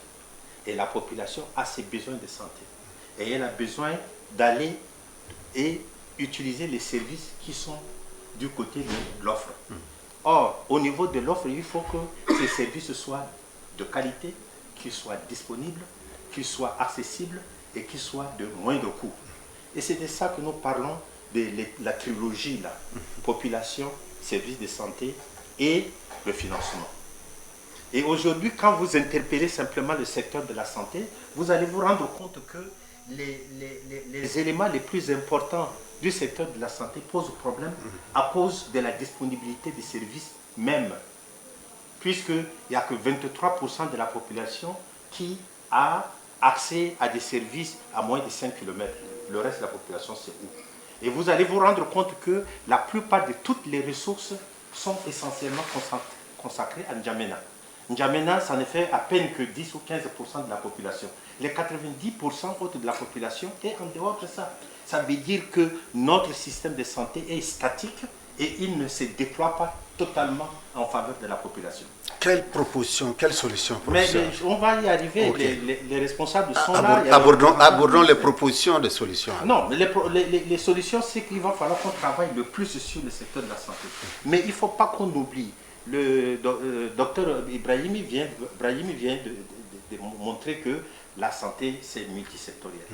Et la population a ses besoins de santé. Et elle a besoin d'aller et utiliser les services qui sont du côté de l'offre. Or, au niveau de l'offre, il faut que ces services soient de qualité, qu'ils soient disponibles, qu'ils soient accessibles et qu'ils soient de moindre coût. Et c'est de ça que nous parlons de la trilogie, là, population, services de santé et le financement. Et aujourd'hui, quand vous interpellez simplement le secteur de la santé, vous allez vous rendre compte que les éléments les plus importants du secteur de la santé posent problème à cause de la disponibilité des services même. Puisqu'il n'y a que 23% de la population qui a accès à des services à moins de 5 km. Le reste de la population, c'est où? Et vous allez vous rendre compte que la plupart de toutes les ressources sont essentiellement consacrées à N'Djamena. N'Djamena, ça ne fait à peine que 10 ou 15% de la population. les 90% autres de la population est en dehors de ça. Ça veut dire que notre système de santé est statique et il ne se déploie pas totalement en faveur de la population. Quelle proposition, quelle solution, mais on va y arriver, okay. Les responsables sont là. Abordons les propositions de solutions. Non, mais les solutions, c'est qu'il va falloir qu'on travaille le plus sur le secteur de la santé. Mais il ne faut pas qu'on oublie, le docteur Ibrahimi vient de montrer que la santé, c'est multisectoriel.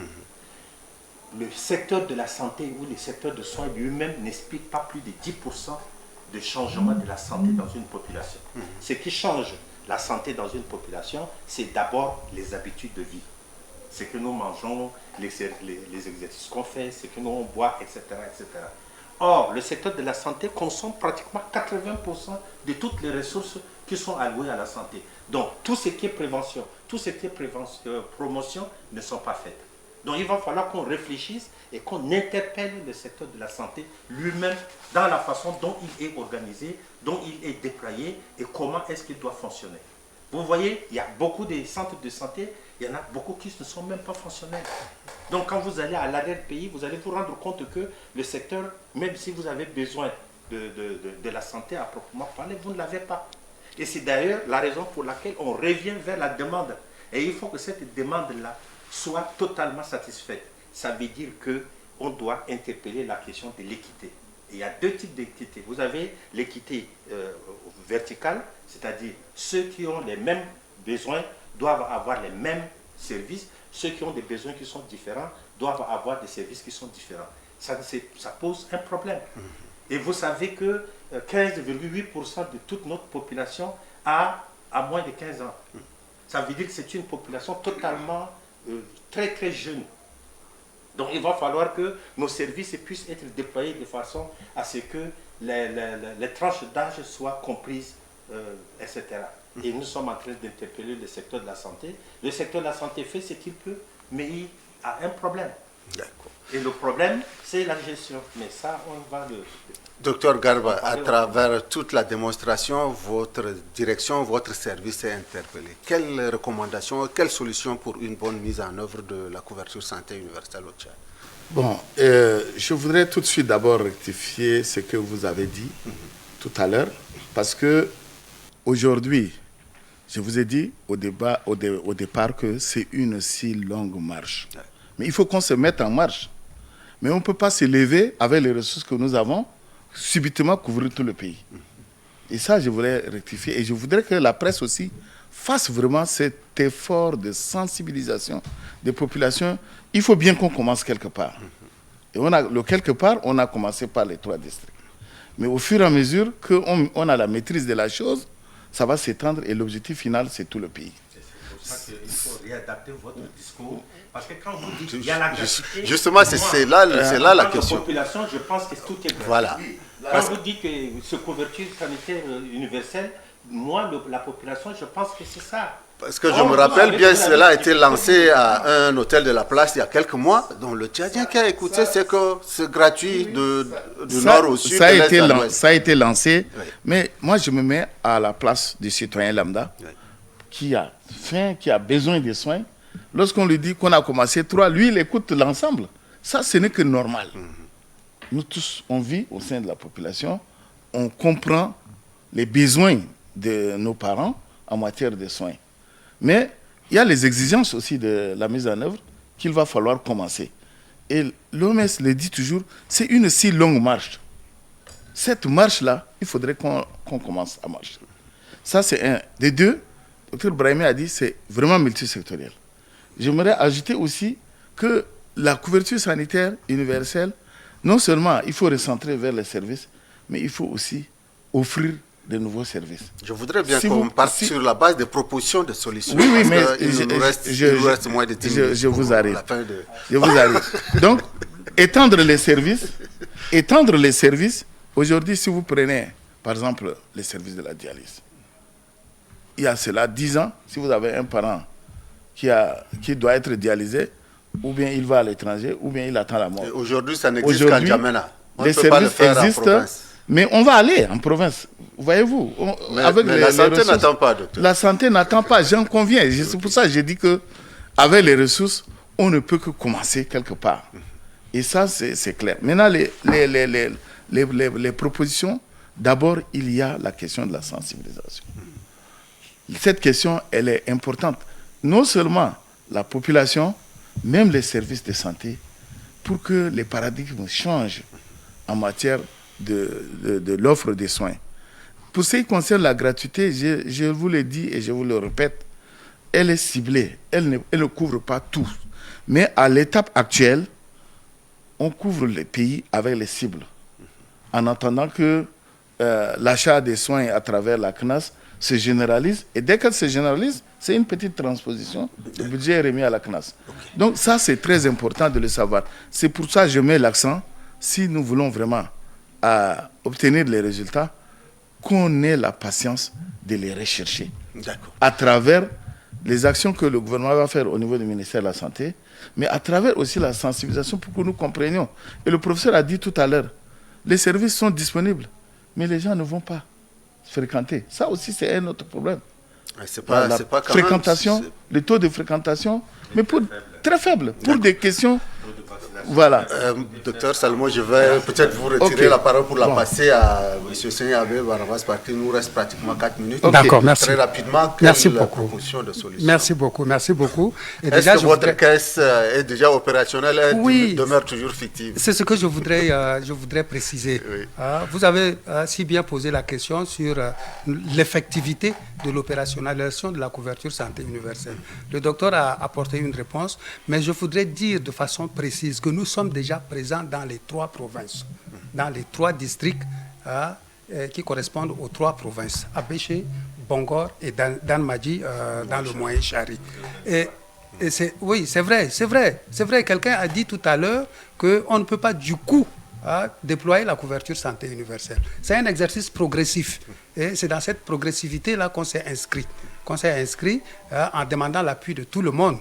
Le secteur de la santé ou le secteur de soins lui-même n'explique pas plus de 10% de changement de la santé dans une population. Ce qui change la santé dans une population, c'est d'abord les habitudes de vie. Ce que nous mangeons, les exercices qu'on fait, ce que nous on boit, etc., etc. Or, le secteur de la santé consomme pratiquement 80% de toutes les ressources qui sont allouées à la santé. Donc, tout ce qui est prévention, tout ce qui est promotion ne sont pas faites. Donc il va falloir qu'on réfléchisse et qu'on interpelle le secteur de la santé lui-même dans la façon dont il est organisé, dont il est déployé et comment est-ce qu'il doit fonctionner. Vous voyez, il y a beaucoup de centres de santé, il y en a beaucoup qui ne sont même pas fonctionnels. Donc quand vous allez à l'arrière-pays, vous allez vous rendre compte que le secteur, même si vous avez besoin de la santé à proprement parler, vous ne l'avez pas. Et c'est d'ailleurs la raison pour laquelle on revient vers la demande. Et il faut que cette demande-là soit totalement satisfaite. Ça veut dire qu'on doit interpeller la question de l'équité. Il y a deux types d'équité. Vous avez l'équité verticale, c'est-à-dire ceux qui ont les mêmes besoins doivent avoir les mêmes services. Ceux qui ont des besoins qui sont différents doivent avoir des services qui sont différents. Ça pose un problème. Et vous savez que 15,8% de toute notre population a moins de 15 ans. Ça veut dire que c'est une population totalement très très jeune. Donc il va falloir que nos services puissent être déployés de façon à ce que les tranches d'âge soient comprises, etc. Et nous sommes en train d'interpeller le secteur de la santé. Le secteur de la santé fait ce qu'il peut, mais il a un problème. Et le problème, c'est la gestion. Mais ça, on va le... Docteur Garba, à travers toute la démonstration, votre direction, votre service est interpellé. Quelles recommandations, quelles solutions pour une bonne mise en œuvre de la couverture santé universelle au Tchad? Bon, je voudrais tout de suite d'abord rectifier ce que vous avez dit tout à l'heure, parce que aujourd'hui, je vous ai dit au départ que c'est une si longue marche. Mais il faut qu'on se mette en marche. Mais on ne peut pas se lever avec les ressources que nous avons, subitement couvrir tout le pays. Et ça, je voulais rectifier. Et je voudrais que la presse aussi fasse vraiment cet effort de sensibilisation des populations. Il faut bien qu'on commence quelque part. Et quelque part, on a commencé par les 3 districts. Mais au fur et à mesure qu'on a la maîtrise de la chose, ça va s'étendre et l'objectif final, c'est tout le pays. C'est pour ça qu'il faut réadapter votre discours. Parce que quand vous dites qu'il y a la gratuité... Justement, c'est là la question. La population, je pense que tout est gratuit. Voilà. Quand vous dites que ce couverture sanitaire universelle, moi, la population, je pense que c'est ça. Parce que je me rappelle bien, cela a été lancé à un hôtel de la place il y a quelques mois. Donc le Tchadien qui a écouté, c'est que c'est gratuit du nord au sud. Ça a été lancé, mais moi je me mets à la place du citoyen lambda qui a faim, qui a besoin de soins. Lorsqu'on lui dit qu'on a commencé 3, lui il écoute l'ensemble. Ça, ce n'est que normal. Nous tous, on vit au sein de la population, on comprend les besoins de nos parents en matière de soins. Mais il y a les exigences aussi de la mise en œuvre qu'il va falloir commencer. Et l'OMS le dit toujours, c'est une si longue marche. Cette marche-là, il faudrait qu'on commence à marcher. Ça, c'est un. Des deux, Dr Brahimi a dit, c'est vraiment multisectoriel. J'aimerais ajouter aussi que la couverture sanitaire universelle, non seulement il faut recentrer vers les services, mais il faut aussi offrir de nouveaux services. Je voudrais bien qu'on parte sur la base des propositions de solutions. Oui, mais il nous reste moins de 10 minutes. Je vous arrive. Je vous arrive. Donc, étendre les services. Aujourd'hui, si vous prenez, par exemple, les services de la dialyse, il y a cela 10 ans, si vous avez un parent qui doit être dialysé, ou bien il va à l'étranger, ou bien il attend la mort. Aujourd'hui, ça n'existe qu'à N'Djamena. Les services existent, mais on va aller en province. Voyez-vous, mais la santé n'attend pas, docteur. La santé n'attend pas, j'en conviens. C'est pour ça que j'ai dit que avec les ressources, on ne peut que commencer quelque part. Et ça, c'est clair. Maintenant, les propositions, d'abord, il y a la question de la sensibilisation. Cette question, elle est importante. Non seulement la population, même les services de santé, pour que les paradigmes changent en matière de l'offre des soins. Pour ce qui concerne la gratuité, je vous le dis et je vous le répète, elle est ciblée, elle ne couvre pas tout. Mais à l'étape actuelle, on couvre les pays avec les cibles. En attendant que l'achat des soins à travers la CNAS se généralise. Et dès qu'elle se généralise, c'est une petite transposition. Le budget est remis à la CNAS. Donc ça, c'est très important de le savoir. C'est pour ça que je mets l'accent, si nous voulons vraiment obtenir les résultats, qu'on ait la patience de les rechercher. À travers les actions que le gouvernement va faire au niveau du ministère de la Santé, mais à travers aussi la sensibilisation pour que nous comprenions. Et le professeur a dit tout à l'heure, les services sont disponibles, mais les gens ne vont pas fréquenter. Ça aussi, c'est un autre problème. C'est pas quand fréquentation, même, le taux de fréquentation, mais très faible, pour des questions. Voilà. Docteur Salomon, je vais peut-être vous retirer la parole pour la passer à M. Seigneur Barnabas parce qu'il nous reste pratiquement 4 minutes. D'accord, merci. Très rapidement, merci la beaucoup. proposition de solution. Merci beaucoup, merci beaucoup. Est-ce que votre caisse est déjà opérationnelle et oui, demeure toujours fictive? C'est ce que je voudrais préciser. Oui. Vous avez si bien posé la question sur l'effectivité de l'opérationnalisation de la couverture santé universelle. Le docteur a apporté une réponse, mais je voudrais dire de façon précise que nous sommes déjà présents dans les 3 provinces, dans les 3 districts qui correspondent aux 3 provinces, Abéché, Bongor et Danmadji dans le Moyen Chari. Oui, c'est vrai. Quelqu'un a dit tout à l'heure qu'on ne peut pas du coup déployer la couverture santé universelle. C'est un exercice progressif. Et c'est dans cette progressivité-là qu'on s'est inscrit. En demandant l'appui de tout le monde.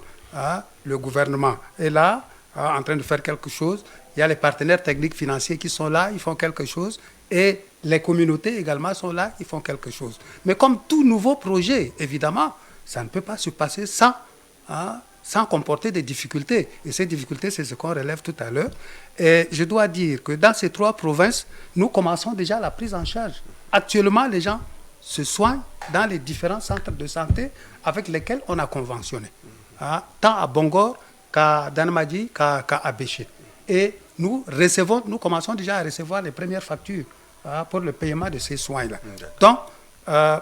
Le gouvernement est là, en train de faire quelque chose. Il y a les partenaires techniques financiers qui sont là, ils font quelque chose. Et les communautés également sont là, ils font quelque chose. Mais comme tout nouveau projet, évidemment, ça ne peut pas se passer sans comporter des difficultés. Et ces difficultés, c'est ce qu'on relève tout à l'heure. Et je dois dire que dans ces 3 provinces, nous commençons déjà la prise en charge. Actuellement, les gens se soignent dans les différents centres de santé avec lesquels on a conventionné. Tant à Bongor qu'à Danmadji, qu'à Abéché. Et nous commençons déjà à recevoir les premières factures pour le paiement de ces soins-là. Donc,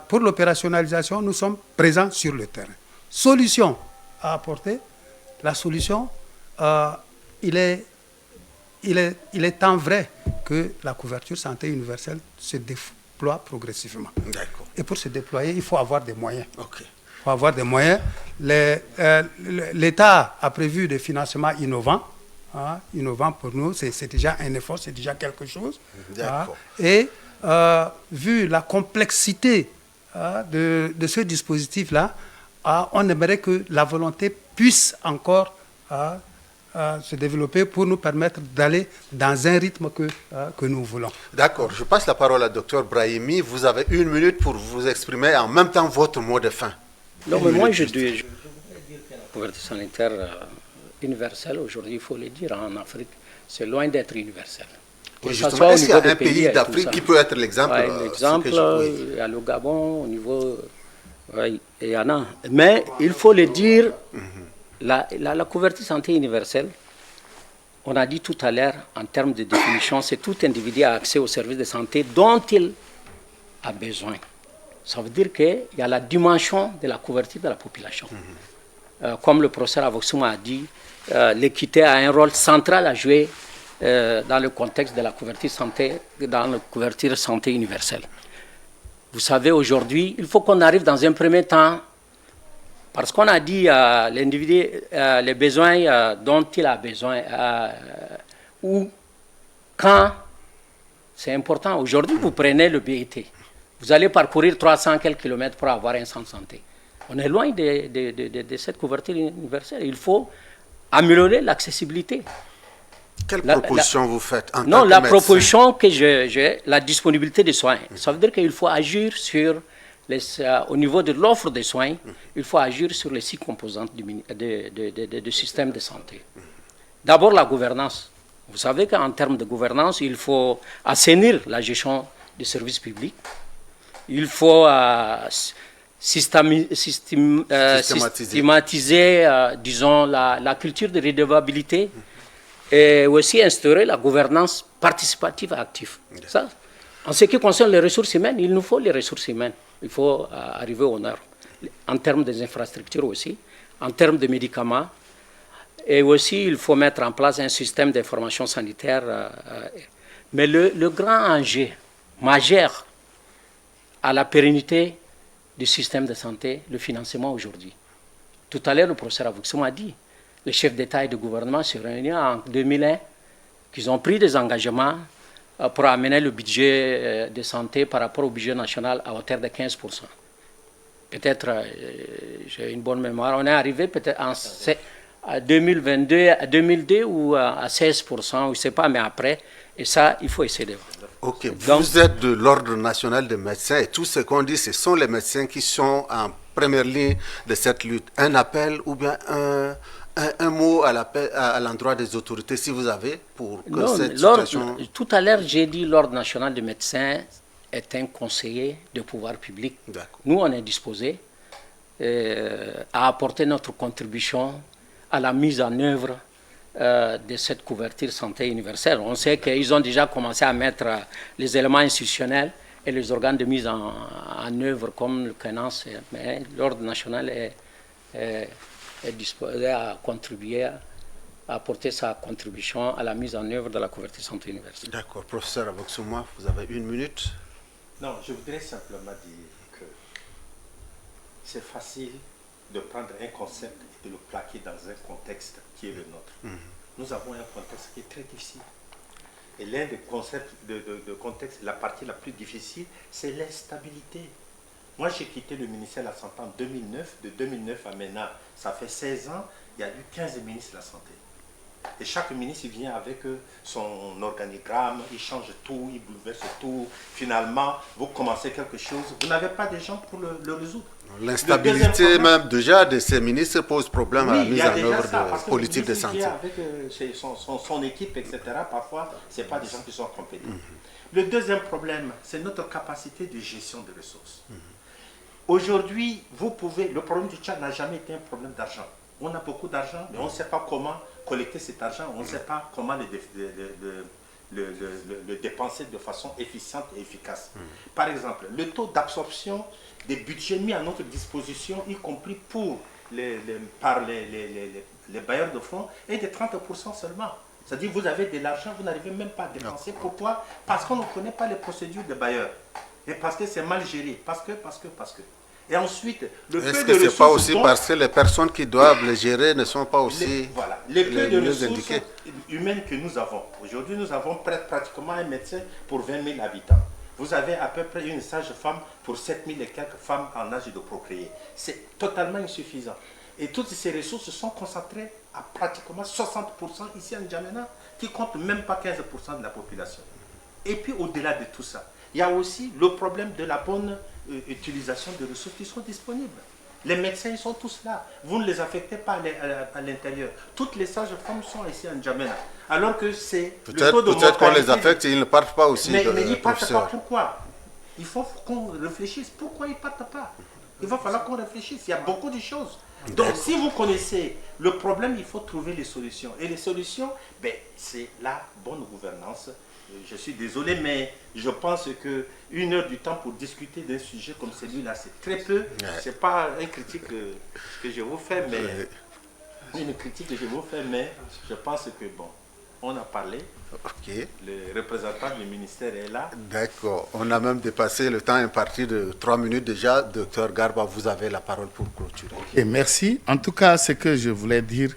pour l'opérationnalisation, nous sommes présents sur le terrain. Solution à apporter, la solution, il est temps vrai que la couverture santé universelle se déploie progressivement. Et pour se déployer, il faut avoir des moyens. Il faut avoir des moyens. L'État a prévu des financements innovants. Innovant pour nous, c'est déjà un effort, c'est déjà quelque chose. Et vu la complexité de ce dispositif-là, on aimerait que la volonté puisse encore se développer pour nous permettre d'aller dans un rythme que nous voulons. D'accord. Je passe la parole à Dr Brahimi. Vous avez 1 minute pour vous exprimer en même temps votre mot de fin. Non, mais moi, je voudrais dire que la couverture sanitaire universelle, aujourd'hui, il faut le dire, en Afrique, c'est loin d'être universel. Justement, est-ce qu'il y a un pays d'Afrique qui peut être l'exemple? L'exemple, il y a le Gabon, au niveau... Oui, il y en a. Mais il faut le dire, la couverture santé universelle, on a dit tout à l'heure, en termes de définition, c'est tout individu a accès aux services de santé dont il a besoin. Ça veut dire qu'il y a la dimension de la couverture de la population. Comme le professeur Avoxuma a dit, l'équité a un rôle central à jouer dans le contexte de la couverture santé, dans la couverture santé universelle. Vous savez, aujourd'hui, il faut qu'on arrive dans un premier temps, parce qu'on a dit l'individu, les besoins dont il a besoin, ou quand, c'est important. Aujourd'hui, vous prenez le BIT, vous allez parcourir 300 quelques kilomètres pour avoir un centre de santé. On est loin de cette couverture universelle. Il faut améliorer l'accessibilité. Quelle proposition vous faites en tant que la médecin? proposition que j'ai, la disponibilité des soins. Ça veut dire qu'il faut agir sur au niveau de l'offre de soins, il faut agir sur les 6 composantes du système de santé. D'abord, la gouvernance. Vous savez qu'en termes de gouvernance, il faut assainir la gestion des services publics. Il faut systématiser disons, la culture de redevabilité et aussi instaurer la gouvernance participative et active. Ça, en ce qui concerne les ressources humaines, il nous faut les ressources humaines. Il faut arriver au nord. En termes des infrastructures aussi, en termes de médicaments. Et aussi, il faut mettre en place un système d'information sanitaire. Mais le grand enjeu majeur à la pérennité du système de santé, le financement aujourd'hui. Tout à l'heure, le professeur Avouxou m'a dit, les chefs d'État et de gouvernement se réunis en 2001, qu'ils ont pris des engagements pour amener le budget de santé par rapport au budget national à hauteur de 15%. Peut-être, j'ai une bonne mémoire, on est arrivé peut-être à 2002 ou à 16%, je ne sais pas, mais après, et ça, il faut essayer de voir. Ok, vous êtes de l'Ordre national des médecins et tout ce qu'on dit, ce sont les médecins qui sont en première ligne de cette lutte. Un appel ou bien un mot à l'endroit des autorités, si vous avez, pour que cette situation... Tout à l'heure, j'ai dit l'Ordre national des médecins est un conseiller de pouvoir public. Nous, on est disposés à apporter notre contribution à la mise en œuvre de cette couverture santé universelle. On sait qu'ils ont déjà commencé à mettre les éléments institutionnels et les organes de mise en œuvre comme le CNAS, mais l'Ordre national est disposé à contribuer, à apporter sa contribution à la mise en œuvre de la couverture santé universelle. D'accord. Professeur Avouxouma, vous avez 1 minute. Non, je voudrais simplement dire que c'est facile de prendre un concept et de le plaquer dans un contexte qui est le nôtre. Nous avons un contexte qui est très difficile. Et l'un des concepts de contexte, la partie la plus difficile, c'est l'instabilité. Moi, j'ai quitté le ministère de la Santé en 2009. De 2009 à maintenant, ça fait 16 ans, il y a eu 15 ministres de la Santé. Et chaque ministre vient avec son organigramme, il change tout, il bouleverse tout. Finalement, vous commencez quelque chose, vous n'avez pas de gens pour le résoudre. L'instabilité même déjà de ces ministres pose problème à la mise en œuvre de politique de santé. Avec son équipe, etc., parfois, ce n'est pas des gens qui sont compétents. Le deuxième problème, c'est notre capacité de gestion des ressources. Aujourd'hui, le problème du Tchad n'a jamais été un problème d'argent. On a beaucoup d'argent, mais on ne sait pas comment collecter cet argent, on ne sait pas comment le dépenser de façon efficiente et efficace. Par exemple, le taux d'absorption des budgets mis à notre disposition, y compris par les bailleurs de fonds, est de 30% seulement. C'est-à-dire que vous avez de l'argent, vous n'arrivez même pas à dépenser. Pourquoi? Parce qu'on ne connaît pas les procédures des bailleurs. Et parce que c'est mal géré. Parce que. Et ensuite, le peu de ressources... Est-ce que ce n'est pas aussi parce que les personnes qui doivent les gérer ne sont pas aussi les peu de ressources humaines que nous avons. Aujourd'hui, nous avons pratiquement un médecin pour 20 000 habitants. Vous avez à peu près une sage-femme pour 7 000 et quelques femmes en âge de procréer. C'est totalement insuffisant. Et toutes ces ressources sont concentrées à pratiquement 60% ici en N'Djamena, qui compte même pas 15% de la population. Et puis au-delà de tout ça, il y a aussi le problème de la bonne utilisation des ressources qui sont disponibles. Les médecins, ils sont tous là. Vous ne les affectez pas à l'intérieur. Toutes les sages-femmes sont ici en N'Djamena. Alors que c'est le taux de mortalité... Peut-être qu'on les affecte et ils ne partent pas aussi. Mais ils ne partent pas. Pourquoi? Il faut qu'on réfléchisse. Pourquoi ils ne partent pas? Il va falloir qu'on réfléchisse. Il y a beaucoup de choses. Donc, si vous connaissez le problème, il faut trouver les solutions. Et les solutions, c'est la bonne gouvernance. Je suis désolé, mais je pense qu'une heure du temps pour discuter d'un sujet comme celui-là, c'est très peu. Ce n'est pas une critique que je vous fais, mais je pense que, on a parlé. Le représentant du ministère est là. D'accord. On a même dépassé le temps imparti de 3 minutes déjà. Docteur Garba, vous avez la parole pour clôturer. Et merci. En tout cas, ce que je voulais dire,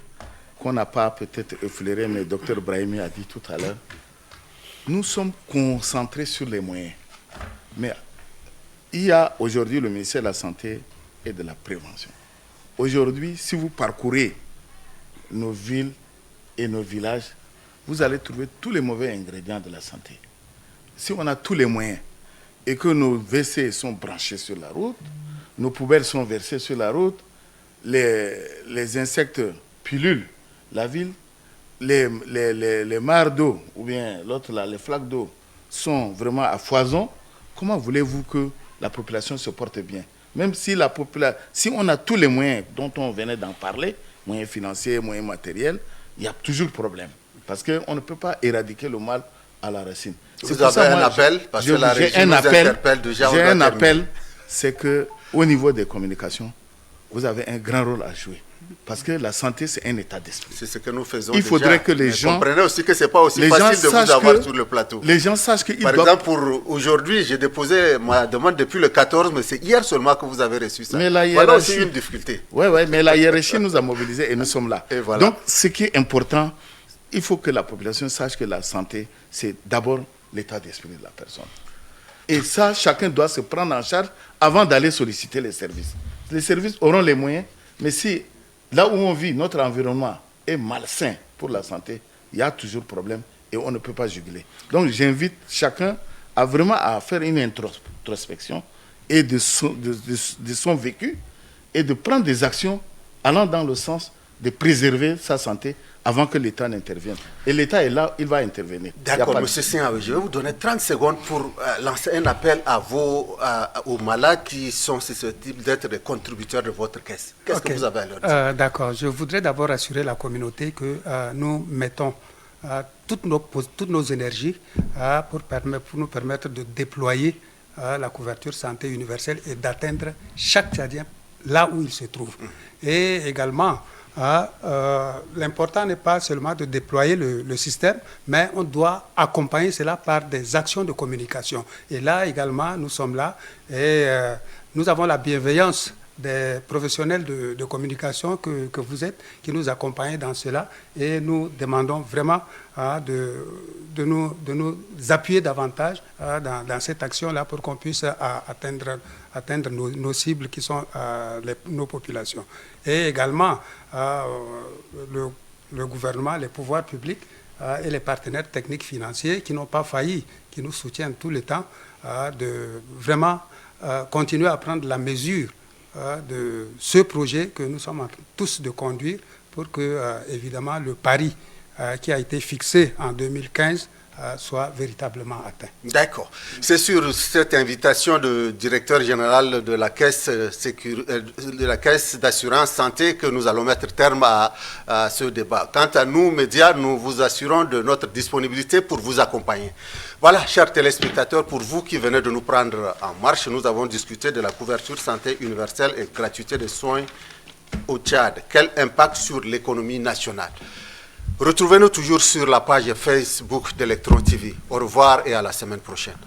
qu'on n'a pas peut-être effleuré, mais docteur Brahimi a dit tout à l'heure, nous sommes concentrés sur les moyens. Mais il y a aujourd'hui le ministère de la Santé et de la Prévention. Aujourd'hui, si vous parcourez nos villes et nos villages, vous allez trouver tous les mauvais ingrédients de la santé. Si on a tous les moyens et que nos WC sont branchés sur la route, nos poubelles sont versées sur la route, les insectes pullulent la ville, les mares d'eau, ou bien l'autre là, les flaques d'eau sont vraiment à foison, comment voulez-vous que la population se porte bien? Même si si on a tous les moyens dont on venait d'en parler, moyens financiers, moyens matériels, il y a toujours problème. Parce qu'on ne peut pas éradiquer le mal à la racine. Vous avez un appel, parce que la région nous interpelle déjà. J'ai un appel, c'est qu'au niveau des communications, vous avez un grand rôle à jouer. Parce que la santé, c'est un état d'esprit. C'est ce que nous faisons. Il faudrait que les gens... comprenez aussi que ce n'est pas aussi facile de vous avoir sur le plateau. Les gens sachent qu'ils Par exemple, pour aujourd'hui, j'ai déposé ma demande depuis le 14, mais c'est hier seulement que vous avez reçu ça. Mais la hiérarchie... Voilà aussi une difficulté. Oui, mais la hiérarchie nous a mobilisés et nous sommes là. Et voilà. Donc, ce qui est important, il faut que la population sache que la santé, c'est d'abord l'état d'esprit de la personne. Et ça, chacun doit se prendre en charge avant d'aller solliciter les services. Les services auront les moyens, mais si là où on vit, notre environnement est malsain pour la santé, il y a toujours problème et on ne peut pas juguler. Donc j'invite chacun à vraiment à faire une introspection et de son vécu et de prendre des actions allant dans le sens de préserver sa santé avant que l'État n'intervienne. Et l'État est là, il va intervenir. D'accord, M. Singawe, je vais vous donner 30 secondes pour lancer un appel aux malades qui sont susceptibles d'être des contributeurs de votre caisse. Qu'est-ce que vous avez à leur dire? D'accord, je voudrais d'abord assurer la communauté que nous mettons toutes nos énergies pour nous permettre de déployer la couverture santé universelle et d'atteindre chaque Tchadien là où il se trouve. Et également, l'important n'est pas seulement de déployer le système, mais on doit accompagner cela par des actions de communication. Et là également, nous sommes là et nous avons la bienveillance des professionnels de communication que vous êtes, qui nous accompagnent dans cela. Et nous demandons vraiment de nous appuyer davantage dans cette action-là pour qu'on puisse atteindre nos cibles qui sont nos populations. Et également, le gouvernement, les pouvoirs publics et les partenaires techniques financiers qui n'ont pas failli, qui nous soutiennent tout le temps, de vraiment continuer à prendre la mesure de ce projet que nous sommes en train tous de conduire pour que, évidemment, le pari qui a été fixé en 2015 soit véritablement atteint. D'accord. C'est sur cette invitation du directeur général de la caisse d'assurance santé que nous allons mettre terme à ce débat. Quant à nous, médias, nous vous assurons de notre disponibilité pour vous accompagner. Voilà, chers téléspectateurs, pour vous qui venez de nous prendre en marche, nous avons discuté de la couverture santé universelle et gratuité des soins au Tchad. Quel impact sur l'économie nationale? Retrouvez-nous toujours sur la page Facebook d'Electron TV. Au revoir et à la semaine prochaine.